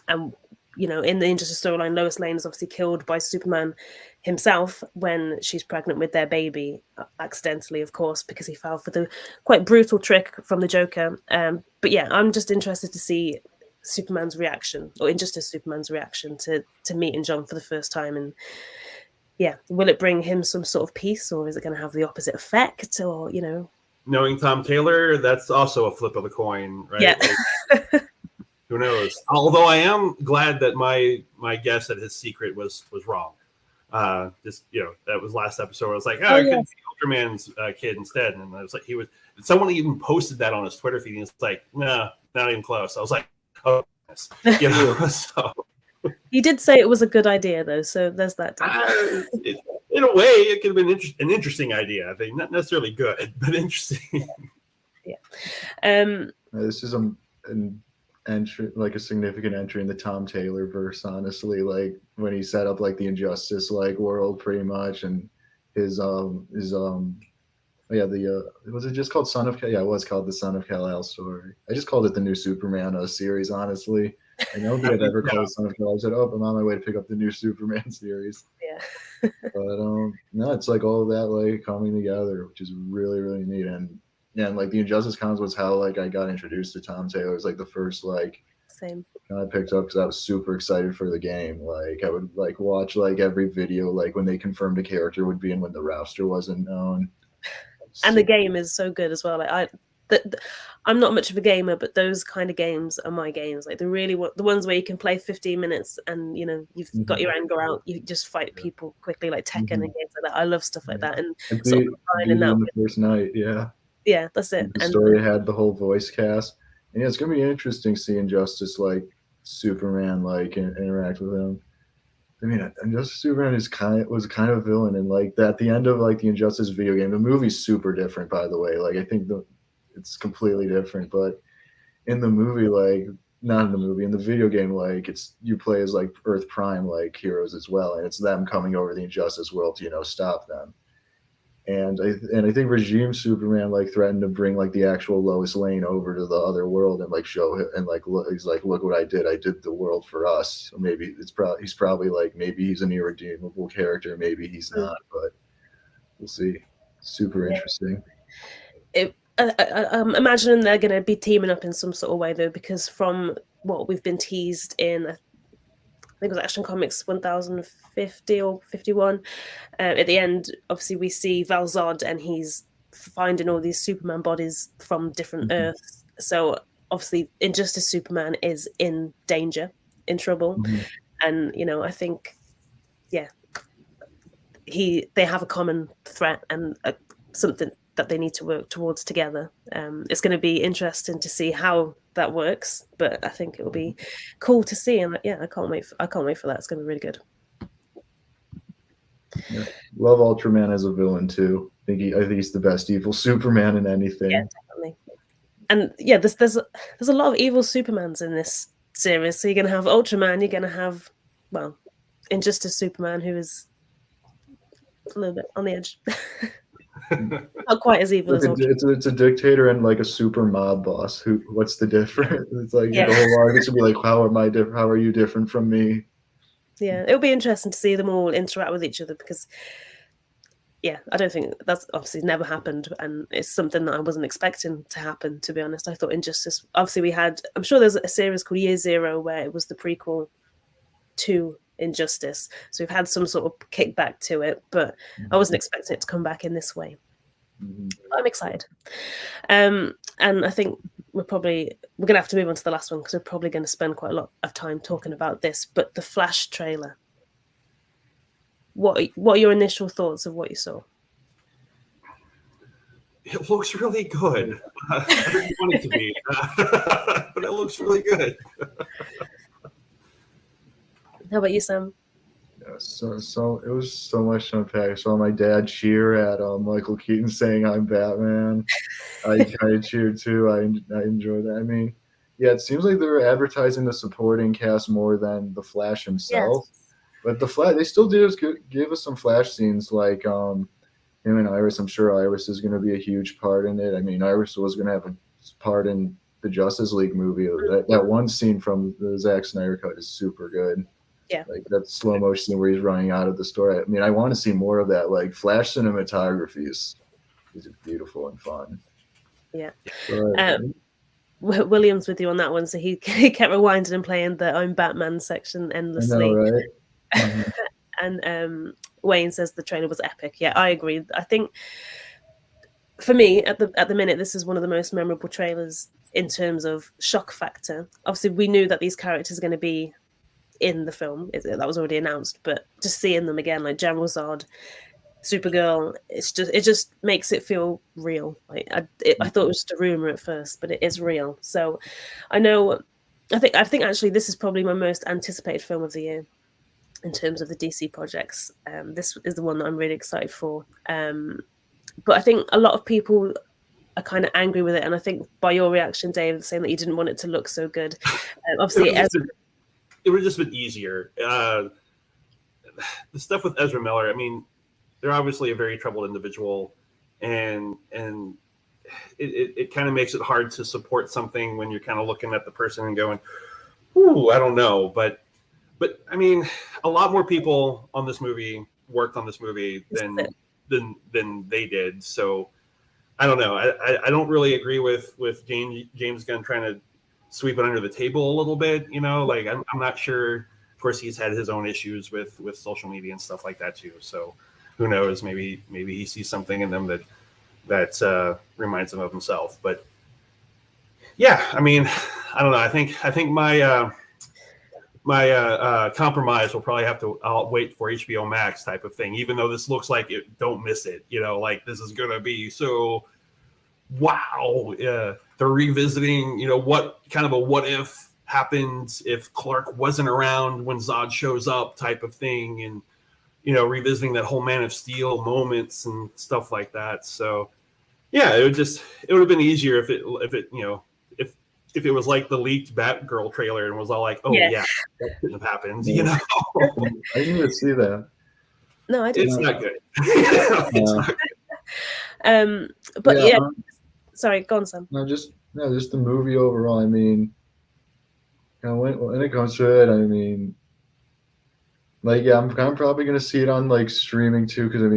in the Injustice storyline, Lois Lane is obviously killed by Superman himself when she's pregnant with their baby, accidentally, of course, because he fell for the quite brutal trick from the Joker. But yeah, I'm just interested to see Superman's reaction, or Injustice Superman's reaction to meeting Jon for the first time. And yeah, will it bring him some sort of peace, or is it going to have the opposite effect? Or knowing Tom Taylor, that's also a flip of the coin, right? Yeah. Who knows? Although I am glad that my guess at his secret was wrong. That was last episode. I was like, it could be Ultraman's kid instead, and I was like, someone even posted that on his Twitter feed, and it's like, no, not even close. I was like, oh, so. He did say it was a good idea, though, so there's that. In a way, it could have been an interesting idea. I think not necessarily good, but interesting. Yeah. This is an entry, like a significant entry in the Tom Taylor verse, honestly. Like when he set up like the Injustice world, pretty much, and his was it just called Son of Kal? Yeah, it was called the Son of Kal-El story. I just called it the new Superman series, honestly. I know that I'd ever called it Son of Kal-El. I said, I'm on my way to pick up the new Superman series. Yeah. But no, it's like all of that coming together, which is really, really neat. And the Injustice Cons was how I got introduced to Tom Taylor. It was the first same I picked up, because I was super excited for the game. I would watch every video when they confirmed a character would be in when the roster wasn't known. And the game is so good as well. I'm not much of a gamer, but those kind of games are my games. The ones where you can play 15 minutes and you've got your anger out, you just fight people quickly, like Tekken and games like that. I love stuff like that. And sort of in the first night, yeah, that's it. The story had the whole voice cast, and it's gonna be interesting seeing Justice Superman interact with him. I mean, Injustice Superman was kind of a villain, and at the end of the Injustice video game, the movie's super different, by the way. I think it's completely different, but in the movie, not in the movie, in the video game, it's you play as Earth Prime heroes as well, and it's them coming over the Injustice world to stop them. And I think Regime Superman threatened to bring the actual Lois Lane over to the other world and show him, and he's look what I did the world for us. So maybe he's probably maybe he's an irredeemable character, maybe he's not, but we'll see. Super interesting. I'm imagining they're going to be teaming up in some sort of way, though, because from what we've been teased in, I think it was Action Comics 1050 or 51. At the end, obviously, we see Val-Zod, and he's finding all these Superman bodies from different Earths. So obviously, Injustice Superman is in danger, in trouble, and I think, they have a common threat and something that they need to work towards together. It's going to be interesting to see how that works, but I think it will be cool to see. And I can't wait for that. It's going to be really good. Yeah. Love Ultraman as a villain too. I think he's the best evil Superman in anything. Yeah, definitely. And yeah, there's a lot of evil Supermans in this series. So you're going to have Ultraman. You're going to have Injustice Superman, who is a little bit on the edge. Not quite as evil as Ultron. It's a dictator and like a super mob boss. What's the difference? It's like Yeah. the whole audience will be like, how am I different? How are you different from me? Yeah, it'll be interesting to see them all interact with each other because, yeah, I don't think that's obviously never happened, and it's something that I wasn't expecting to happen. To be honest, I thought Injustice. Obviously, we had. I'm sure there's a series called Year Zero where it was the prequel to Injustice, so we've had some sort of kickback to it, but I wasn't expecting it to come back in this way. I'm excited, and I think we're gonna have to move on to the last one because we're probably going to spend quite a lot of time talking about this. But the Flash trailer. What are your initial thoughts of what you saw? It looks really good. I didn't want it to be, but it looks really good. How about you, Sam? Yeah, so it was so much to unpack. I saw my dad cheer at Michael Keaton saying I'm Batman. I cheered too. I enjoyed that. I mean, yeah, it seems like they're advertising the supporting cast more than the Flash himself. Yes. But the Flash, they still give us some Flash scenes like him and Iris. I'm sure Iris is going to be a huge part in it. I mean, Iris was going to have a part in the Justice League movie. That one scene from the Zack Snyder cut is super good. Yeah. Like that slow motion scene where he's running out of the store. I mean, I want to see more of that. Like Flash cinematography is beautiful and fun. Yeah. But, Williams with you on that one, so he kept rewinding and playing the I'm Batman section endlessly. I know, right? Mm-hmm. And Wayne says the trailer was epic. Yeah, I agree. I think for me at the minute, this is one of the most memorable trailers in terms of shock factor. Obviously, we knew that these characters are going to be in the film. That was already announced, but just seeing them again, like General Zod, Supergirl, it just makes it feel real. Like I thought it was just a rumor at first, but it is real. So I think actually this is probably my most anticipated film of the year in terms of the DC projects. This is the one that I'm really excited for. But I think a lot of people are kind of angry with it, and I think by your reaction, Dave, saying that you didn't want it to look so good, obviously it would just been easier. The stuff with Ezra Miller, I mean, they're obviously a very troubled individual, and it kind of makes it hard to support something when you're kind of looking at the person and going, "Ooh, I don't know." But I mean, a lot more people on this movie worked on this movie than they did. So I don't know. I don't really agree with James Gunn trying to sweep it under the table a little bit. You know, like I'm not sure. Of course, he's had his own issues with social media and stuff like that too. So who knows? Maybe he sees something in them that reminds him of himself. But yeah, I mean, I don't know. I think my compromise will probably have to. I'll wait for HBO Max type of thing. Even though this looks like it, don't miss it. You know, like this is gonna be so. Wow, they're revisiting. You know, what kind of a what if happens if Clark wasn't around when Zod shows up type of thing, and you know, revisiting that whole Man of Steel moments and stuff like that. So yeah, it would have been easier if it you know if it was like the leaked Batgirl trailer and was all like, oh yeah that couldn't have happened, you know. I didn't even see that. No, I didn't. It's not good. It's not good. But sorry, go on, Sam. Just the movie overall. I mean, you know, when it comes to it, I mean, like I'm probably gonna see it on like streaming too, because I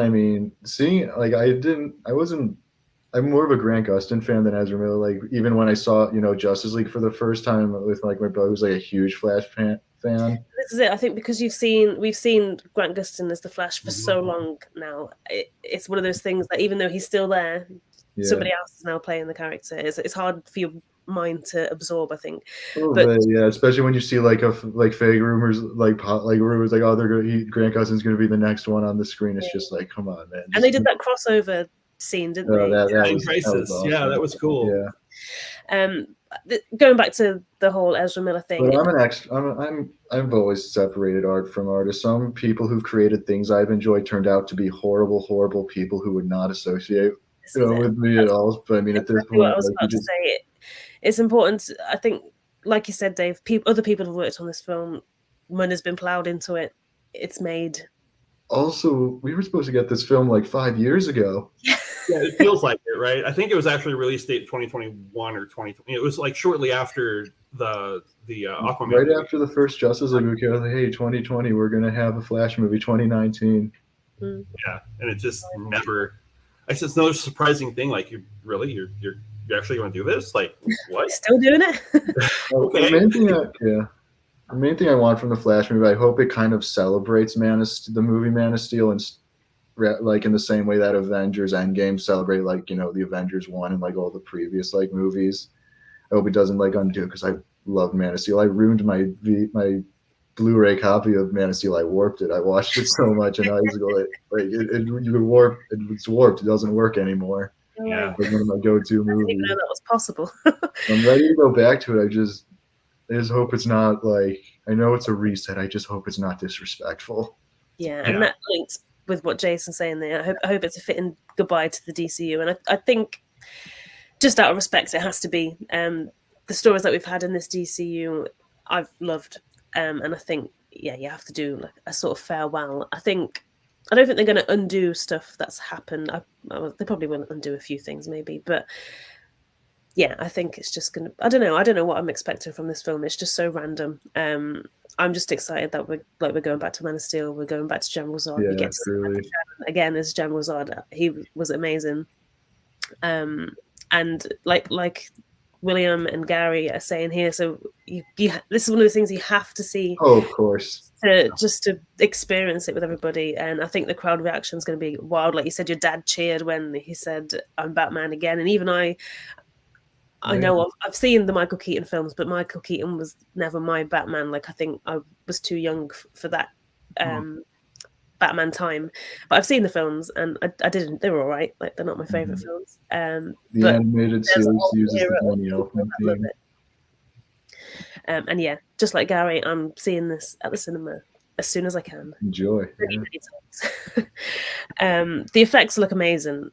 mean, seeing like I'm more of a Grant Gustin fan than Ezra Miller. Like even when I saw Justice League for the first time with like my brother, who's like a huge Flash fan. This is it. I think because we've seen Grant Gustin as the Flash for so long now. It's one of those things that even though he's still there, somebody else is now playing the character. It's hard for your mind to absorb, I think. Yeah, especially when you see like fake rumors, like rumors like, oh, Grant Gustin's going to be the next one on the screen. It's just like, come on, man. And they did that crossover scene, didn't they? That was awesome. Yeah, that was cool. Yeah. Going back to the whole Ezra Miller thing. But I've always separated art from artists. Some people who've created things I've enjoyed turned out to be horrible people who would not associate with me at all. But I mean, at this point, what I was about to say, it's important. I think, like you said, Dave, other people have worked on this film. Money's been plowed into it. It's made Also, we were supposed to get this film like 5 years ago. Yeah, it feels like it, right? I think it was actually release date 2021 or 2020. It was like shortly after the Aquaman. Right movie. after the first Justice League, we go, hey, 2020, we're gonna have a Flash movie. 2019. Yeah, and it just never. It's just another surprising thing. Like, you're actually going to do this? Like, what? Still doing it? Okay. The main thing I want from the Flash movie, I hope it kind of celebrates the movie Man of Steel, and like in the same way that Avengers Endgame celebrate, like, you know, the Avengers 1 and like all the previous like movies. I hope it doesn't like undo, because I love Man of Steel. I ruined my Blu-ray copy of Man of Steel. I warped it. I watched it so much, and I was like it's warped. It doesn't work anymore. Yeah. Like one of my go-to I didn't movies. even know that was possible. I'm ready to go back to it. I just hope it's not like, I know it's a reset. I just hope it's not disrespectful. Yeah, and that links with what Jason's saying there. I hope it's a fitting goodbye to the DCU, and I think, just out of respect, it has to be. The stories that we've had in this DCU, I've loved, and I think, yeah, you have to do like a sort of farewell. I don't think they're going to undo stuff that's happened. They probably will undo a few things, maybe, but yeah, I think it's just gonna. I don't know what I'm expecting from this film. It's just so random. I'm just excited that we're going back to Man of Steel. We're going back to General Zod. Yeah, we get to truly. see again as General Zod. He was amazing. And like William and Gary are saying here, so you this is one of the things you have to see. Oh, of course. To experience it with everybody, and I think the crowd reaction is going to be wild. Like you said, your dad cheered when he said, "I'm Batman again," and even I know I've seen the Michael Keaton films, but Michael Keaton was never my Batman. Like, I think I was too young for that Batman time. But I've seen the films, and I didn't. They were all right. Like, they're not my favorite films. The animated series uses the Danny Elfman theme. And yeah, just like Gary, I'm seeing this at the cinema as soon as I can. Enjoy. Many times. The effects look amazing.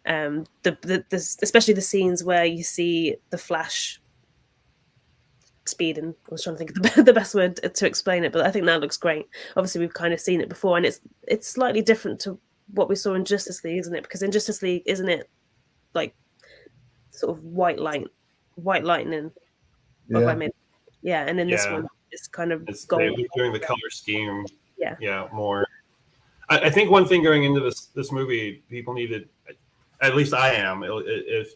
Especially the scenes where you see the Flash speeding. I was trying to think of the best word to explain it, but I think that looks great. Obviously, we've kind of seen it before, and it's slightly different to what we saw in Justice League, isn't it? Because in Justice League, isn't it like sort of white lightning? Yeah. And in this one, it's kind of It's gold. doing the color scheme. Yeah, more. I think one thing going into this movie, people needed, at least I am, if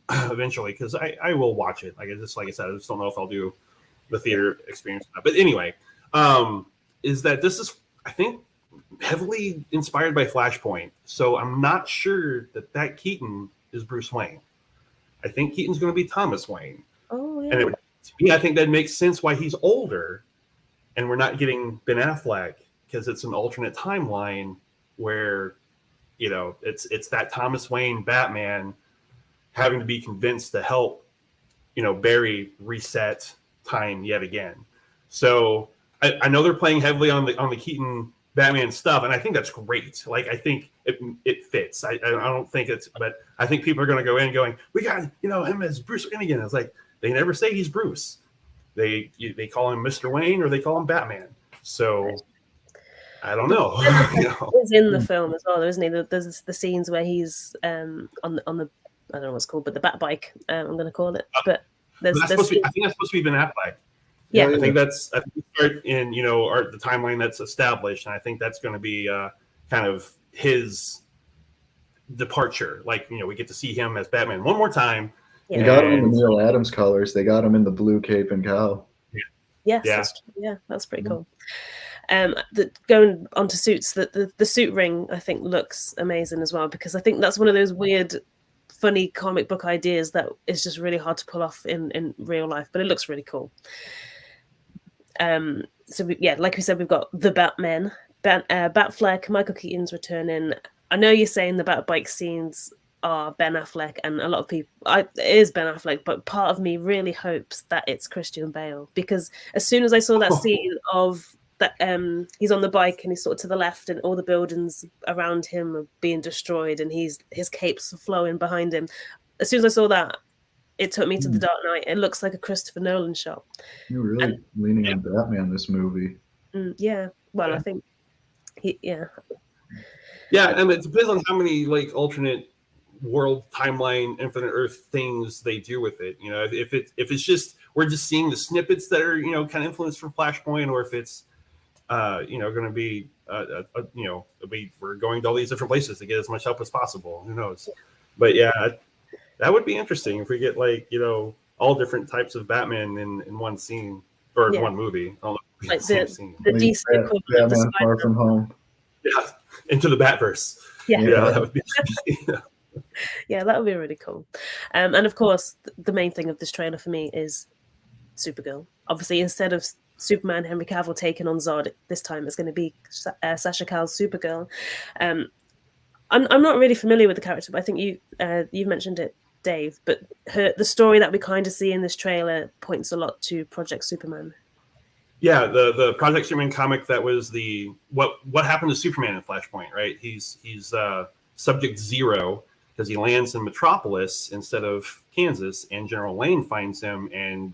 eventually, because I will watch it. Like I said, I just don't know if I'll do the theater experience. But anyway, is that this is, I think, heavily inspired by Flashpoint. So I'm not sure that Keaton is Bruce Wayne. I think Keaton's going to be Thomas Wayne. Oh, yeah. And to me, I think that makes sense why he's older, and we're not getting Ben Affleck, because it's an alternate timeline where, you know, it's that Thomas Wayne Batman having to be convinced to help, you know, Barry reset time yet again. So I know they're playing heavily on the Keaton Batman stuff, and I think that's great. Like, I think it fits. I don't think but I think people are going to go in going, we got, you know, him as Bruce Wayne again. It's like, they never say he's Bruce. They call him Mr. Wayne, or they call him Batman. So I don't know. He's in the film as well, isn't he? There's the scenes where he's on the I don't know what's called, but the Bat bike. I'm going to call it. But I think that's supposed to be Ben Affleck. Yeah, I think we start in, you know, the timeline that's established, and I think that's going to be kind of his departure. Like, you know, we get to see him as Batman one more time. Yeah. They got him in the Neil Adams colors. They got him in the blue cape and cowl. Yes, that's pretty cool. Going on to suits, the suit ring, I think, looks amazing as well, because I think that's one of those weird, funny comic book ideas that is just really hard to pull off in real life, but it looks really cool. So like we said, we've got the Batman, Batfleck, Michael Keaton's returning. I know you're saying the Batbike scenes are Ben Affleck, and a lot of people, it is Ben Affleck, but part of me really hopes that it's Christian Bale, because as soon as I saw that scene of that, he's on the bike and he's sort of to the left, and all the buildings around him are being destroyed, and his capes are flowing behind him. As soon as I saw that, it took me to The Dark Knight. It looks like a Christopher Nolan shot. You're really leaning on Batman this movie. Yeah. Well, I think Yeah, and it depends on how many like alternate world timeline, infinite Earth things they do with it. You know, if it's just we're just seeing the snippets that are kind of influenced from Flashpoint, or if it's going to be we're going to all these different places to get as much help as possible. Who knows? But yeah, that would be interesting if we get all different types of Batman in one scene or one movie. I don't know, like the same scene. the DC equivalent of Batman Far From Home. Yeah, into the Batverse. Yeah, that would be. Yeah, that would be really cool. And of course, the main thing of this trailer for me is Supergirl. Obviously, instead of Superman, Henry Cavill taking on Zod, this time it's going to be Sasha Cal's Supergirl. I'm not really familiar with the character, but I think you've mentioned it, Dave. But the story that we kind of see in this trailer points a lot to Project Superman. Yeah, the Project Superman comic, that was the what happened to Superman in Flashpoint, right? He's Subject Zero because he lands in Metropolis instead of Kansas, and General Lane finds him and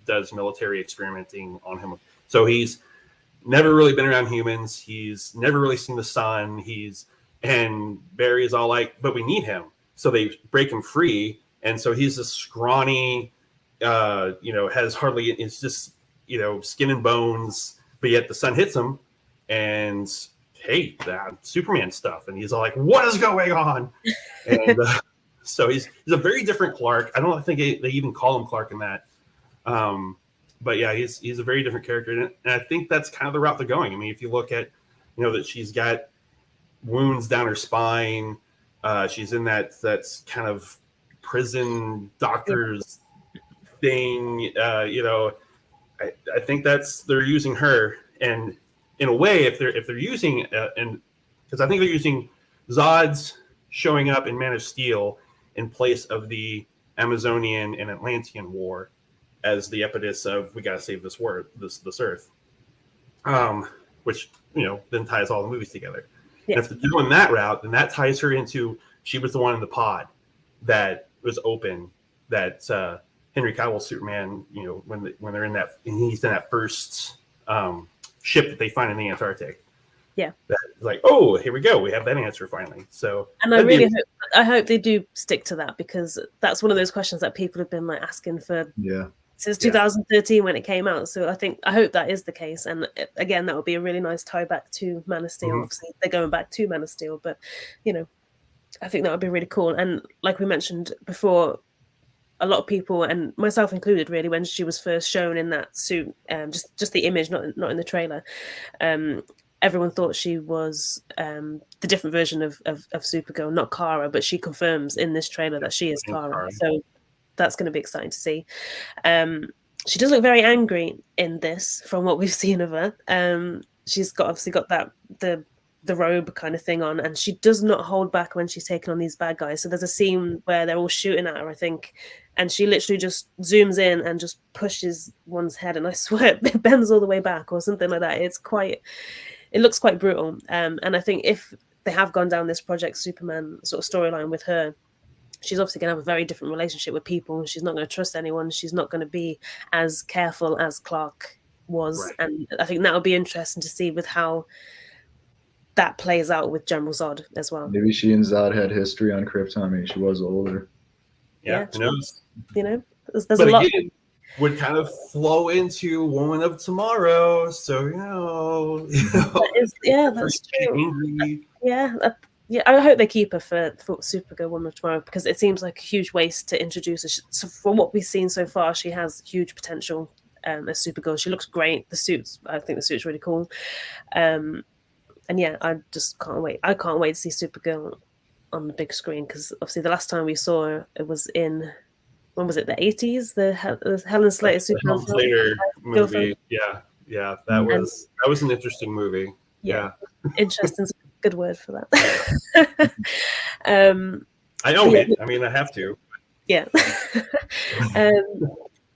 does military experimenting on him. So he's never really been around humans. He's never really seen the sun. And Barry is all like, but we need him. So they break him free. And so he's a scrawny, has hardly, it's just, skin and bones, but yet the sun hits him and hey, that Superman stuff. And he's all like, what is going on? And so he's a very different Clark. I don't think they even call him Clark in that. But yeah, he's a very different character. And I think that's kind of the route they're going. I mean, if you look at, that she's got wounds down her spine, she's in that's kind of prison doctor's thing, I think they're using her, and in a way, if they're using and because I think they're using Zod's showing up in Man of Steel in place of the Amazonian and Atlantean War as the impetus of we got to save this Earth, which then ties all the movies together. Yeah. And if they're doing that route, then that ties her into she was the one in the pod that was open that Henry Cavill Superman, when they're in that, and he's in that first ship that they find in the Antarctic. Yeah. That's like, oh, here we go. We have that answer finally. So, and I hope they do stick to that, because that's one of those questions that people have been asking for since 2013 when it came out. So I hope that is the case. And again, that would be a really nice tie back to Man of Steel. Mm-hmm. Obviously, they're going back to Man of Steel, but I think that would be really cool. And like we mentioned before, a lot of people, and myself included, really, when she was first shown in that suit, just the image, not in the trailer, everyone thought she was the different version of Supergirl, not Kara, but she confirms in this trailer that she is Kara. So that's going to be exciting to see. She does look very angry in this, from what we've seen of her. She's obviously got that the robe kind of thing on, and she does not hold back when she's taking on these bad guys. So there's a scene where they're all shooting at her, I think, and she literally just zooms in and just pushes one's head, and I swear it bends all the way back or something like that. It looks quite brutal. And I think if they have gone down this Project Superman sort of storyline with her, she's obviously going to have a very different relationship with people. She's not going to trust anyone. She's not going to be as careful as Clark was. Right. And I think that'll be interesting to see with how that plays out with General Zod as well. Maybe she and Zod had history on Krypton. Maybe she was older. Yeah, who knows? There's a lot. Again, would kind of flow into Woman of Tomorrow. So that's true. Yeah, I hope they keep her for Supergirl Woman of Tomorrow, because it seems like a huge waste to introduce her. So from what we've seen so far, she has huge potential as Supergirl. She looks great. I think the suit's really cool. And yeah, I just can't wait. I can't wait to see Supergirl on the big screen, because obviously the last time we saw her, it was in, when was it, the 80s? The Helen Slater Superman Slater movie. Yeah, that was an interesting movie. Yeah. Interesting. Good word for that. I own it. I mean, I have to. Yeah.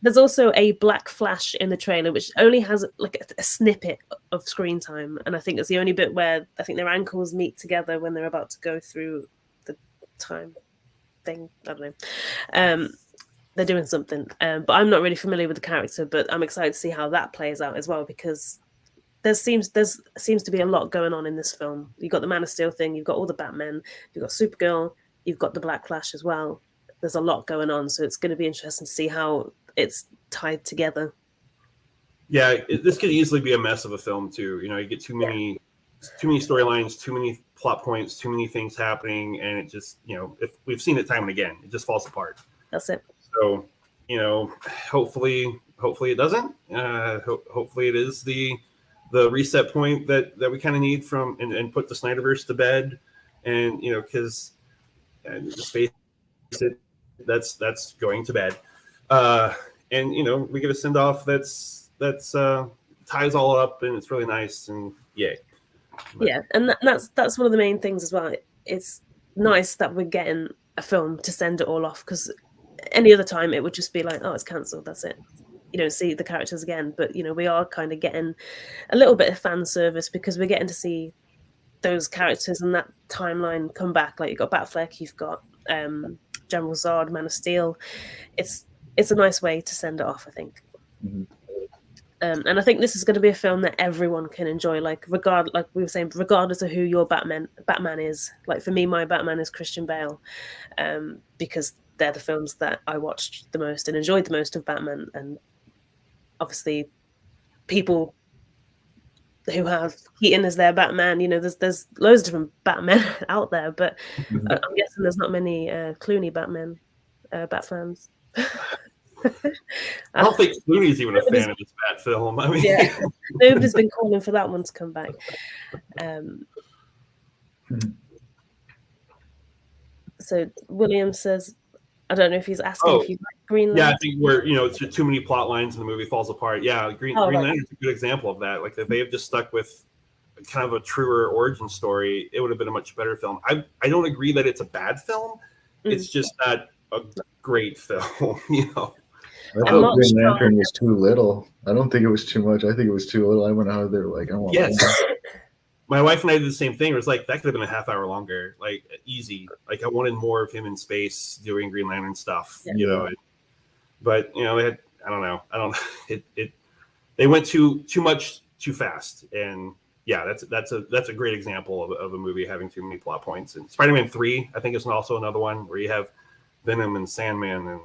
There's also a black flash in the trailer, which only has a snippet of screen time, and I think it's the only bit where I think their ankles meet together when they're about to go through the time thing. I don't know. They're doing something, but I'm not really familiar with the character. But I'm excited to see how that plays out as well, because there seems to be a lot going on in this film. You've got the Man of Steel thing, you've got all the Batmen, you've got Supergirl, you've got the Black Flash as well. There's a lot going on, so it's going to be interesting to see how it's tied together. Yeah, this could easily be a mess of a film too. You know, you get too many storylines, too many plot points, too many things happening, and it just, you know, if we've seen it time and again, it just falls apart. That's it. So, you know, hopefully it doesn't. Hopefully it is the reset point that we kind of need from and put the Snyderverse to bed, and you know, because just face it, that's going to bed, and you know, we get a send off that's ties all up, and it's really nice, and yay. But, yeah, and that's one of the main things as well. It's nice that we're getting a film to send it all off, because any other time it would just be like, oh, it's cancelled, that's it. You don't see the characters again. But you know, we are kind of getting a little bit of fan service, because we're getting to see those characters and that timeline come back. Like you've got Batfleck, you've got General Zod, Man of Steel. It's a nice way to send it off, I think. Mm-hmm. And I think this is going to be a film that everyone can enjoy. Like like we were saying, regardless of who your Batman is. Like for me, my Batman is Christian Bale, because they're the films that I watched the most and enjoyed the most of Batman. And obviously, people who have Keaton as their Batman, you know, there's loads of different Batmen out there, but Mm-hmm. I'm guessing there's not many Clooney Bat fans. I don't think Clooney's even a fan of this Bat film. I mean, yeah, nobody's been calling for that one to come back. So William says, I don't know if he's asking if you like Green Lantern. Yeah, I think where, you know, it's too many plot lines and the movie falls apart. Yeah, Green Lantern's a good example of that. Like if they have just stuck with kind of a truer origin story, it would have been a much better film. I don't agree that it's a bad film. It's just not a great film, you know. I thought Green Lantern was too little. I don't think it was too much. I think it was too little. I went out there like, I want more. My wife and I did the same thing. It was like, that could have been a half hour longer, like easy. Like I wanted more of him in space doing Green Lantern stuff, you know. But you know, I don't know. They went too much too fast, and yeah, that's a great example of a movie having too many plot points. And Spider-Man 3, I think, is also another one where you have Venom and Sandman and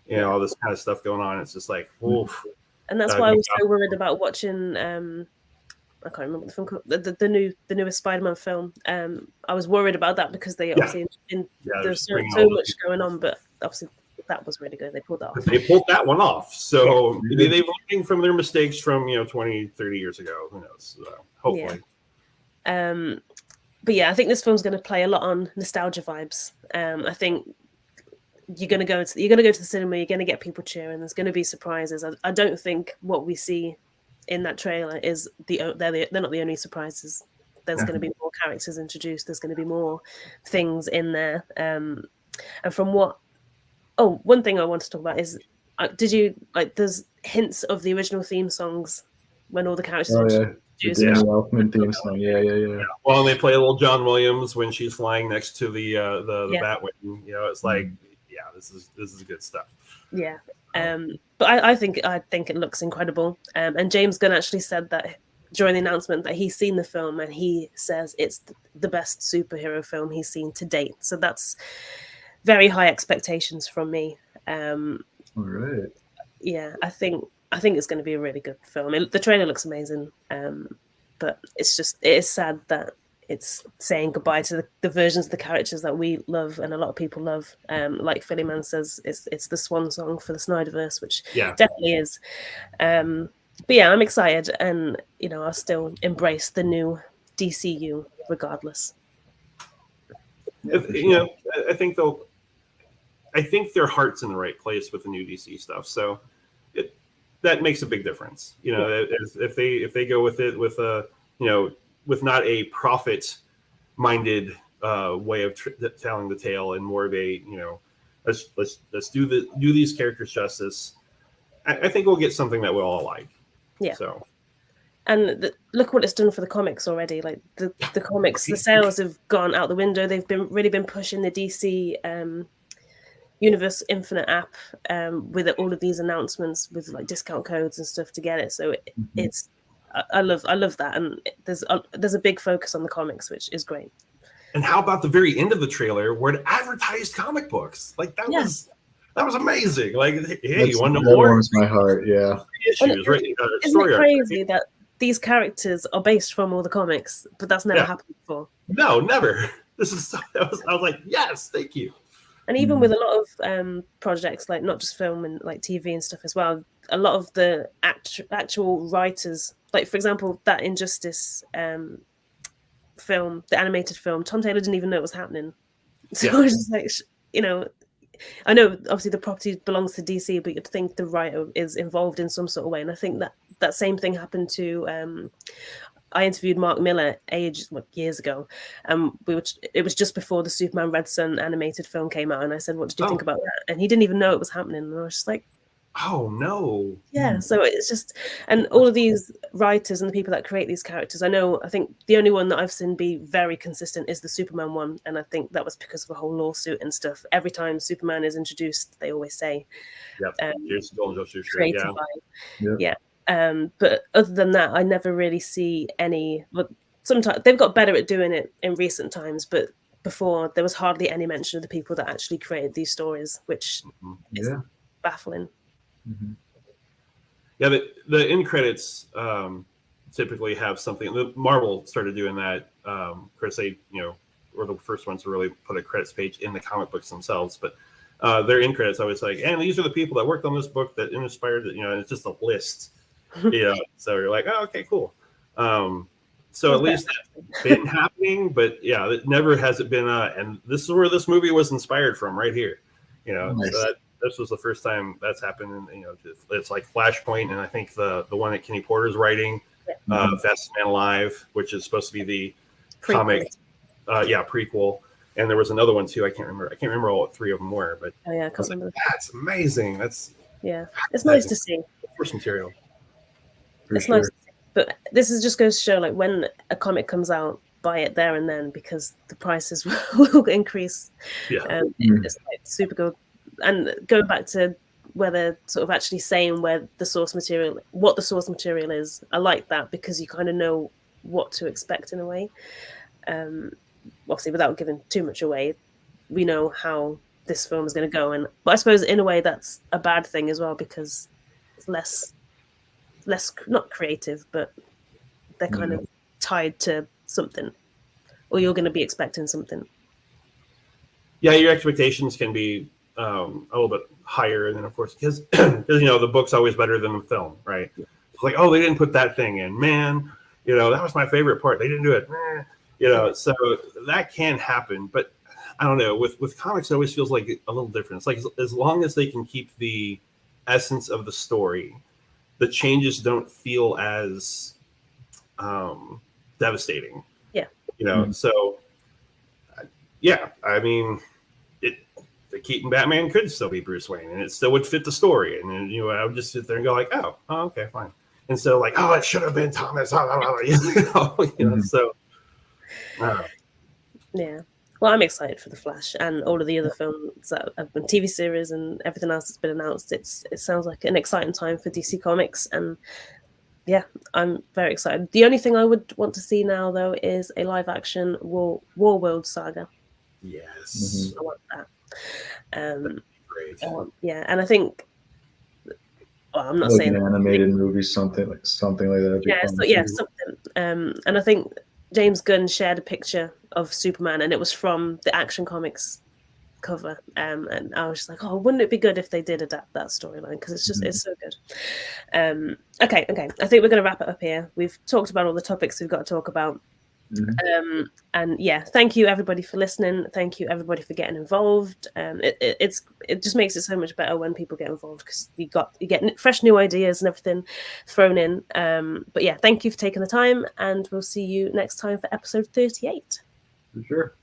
you know all this kind of stuff going on. It's just like, oof. And that's why I was so worried about watching. I can't remember the film called, the newest Spider-Man film. I was worried about that because they obviously there's so much going on, but obviously that was really good. They pulled that off. They pulled that one off. So they've learned from their mistakes from 20, 30 years ago. Who knows? Hopefully. Yeah. But yeah, I think this film's going to play a lot on nostalgia vibes. I think you're going to go to the cinema. You're going to get people cheering. There's going to be surprises. I don't think what we see in that trailer is they're not the only surprises. There's going to be more characters introduced. There's going to be more things in there. And from what one thing I want to talk about is, did you like? There's hints of the original theme songs when all the characters. The Danny Elfman theme song. Yeah. Well, they play a little John Williams when she's flying next to the Batwing. You know, it's like, this is good stuff. Yeah. But I think it looks incredible. And James Gunn actually said that during the announcement that he's seen the film, and he says it's the best superhero film he's seen to date. So that's very high expectations from me. All right. Yeah, I think it's going to be a really good film. The trailer looks amazing, but it is sad that it's saying goodbye to the versions of the characters that we love and a lot of people love. Like Philly Man says, it's the swan song for the Snyderverse, which definitely is. But yeah, I'm excited, and I'll still embrace the new DCU regardless. I think their heart's in the right place with the new DC stuff, so that makes a big difference. If they go with it with with not a profit-minded way of telling the tale, and more of a let's do these characters justice, I think we'll get something that we'll all like. Yeah. So. And look what it's done for the comics already. Like the comics, the sales have gone out the window. They've really been pushing the DC Universe Infinite app with all of these announcements with like discount codes and stuff to get it. So it's I love that, and there's a big focus on the comics, which is great. And how about the very end of the trailer where it advertised comic books? Like that was amazing. Like, hey, you want to know that more? warms my heart. Yeah. Issues, right? Isn't it crazy that these characters are based from all the comics, but that's never happened before? No, never. This is I was like, yes, thank you. And even with a lot of projects, like not just film and like TV and stuff as well, a lot of the actual writers, like for example, that Injustice film, the animated film, Tom Taylor didn't even know it was happening. So I was just like, I know obviously the property belongs to DC, but you'd think the writer is involved in some sort of way. And I think that same thing happened to, I interviewed Mark Miller years ago. It was just before the Superman Red Son animated film came out. And I said, what did you think about that? And he didn't even know it was happening. And I was just like, oh no. Yeah. So it's just, and all of these writers and the people that create these characters, I think the only one that I've seen be very consistent is the Superman one. And I think that was because of a whole lawsuit and stuff. Every time Superman is introduced, they always say, created by. But other than that, I never really see any. Well, sometimes they've got better at doing it in recent times, but before there was hardly any mention of the people that actually created these stories, which is baffling. Mm-hmm. Yeah, the end credits typically have something. The Marvel started doing that. Chris, they were the first ones to really put a credits page in the comic books themselves. But their end credits always like, and these are the people that worked on this book that inspired it. And it's just a list. So you're like, oh, okay, cool. So at least that's been happening, but it never has it been. And this is where this movie was inspired from, right here. Nice. So this was the first time that's happened. And it's like Flashpoint, and I think the one that Kenny Porter's writing, Fastest Man Alive, which is supposed to be the comic, prequel. And there was another one too. I can't remember all three of them were, but I can't remember. That's amazing. It's nice to see. First material. It's nice to see. But this just goes to show, like, when a comic comes out, buy it there and then, because the prices will increase. It's like super good. And going back to where they're sort of actually saying what the source material is, I like that, because you kind of know what to expect in a way. Obviously, without giving too much away, we know how this film is going to go. But I suppose in a way that's a bad thing as well, because it's less not creative, but they're kind of tied to something, or you're going to be expecting something. Yeah, your expectations can be a little bit higher, and then of course because the book's always better than the film, right? It's like, oh, they didn't put that thing in, man. That was my favorite part. They didn't do it. So that can happen, but I don't know. With comics, it always feels like a little different. It's like as long as they can keep the essence of the story, the changes don't feel as devastating. So I mean, the Keaton Batman could still be Bruce Wayne, and it still would fit the story. And then I would just sit there and go like, oh, okay, fine. Instead of like, oh, it should have been Thomas. So. Yeah. Well, I'm excited for The Flash and all of the other films that have been TV series and everything else that's been announced. It sounds like an exciting time for DC Comics, and I'm very excited. The only thing I would want to see now, though, is a live-action War-World saga. Yes, I want that. Great. And I think. Well, I'm not like saying an animated movie, something like that. Something. And I think James Gunn shared a picture of Superman, and it was from the Action Comics cover. And I was just like, oh, wouldn't it be good if they did adapt that storyline? Because it's just it's so good. Okay. I think we're going to wrap it up here. We've talked about all the topics we've got to talk about. And thank you everybody for listening. Thank you everybody for getting involved. It just makes it so much better when people get involved, because you get fresh new ideas and everything thrown in. But thank you for taking the time, and we'll see you next time for episode 38. For sure.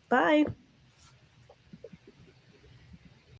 Bye.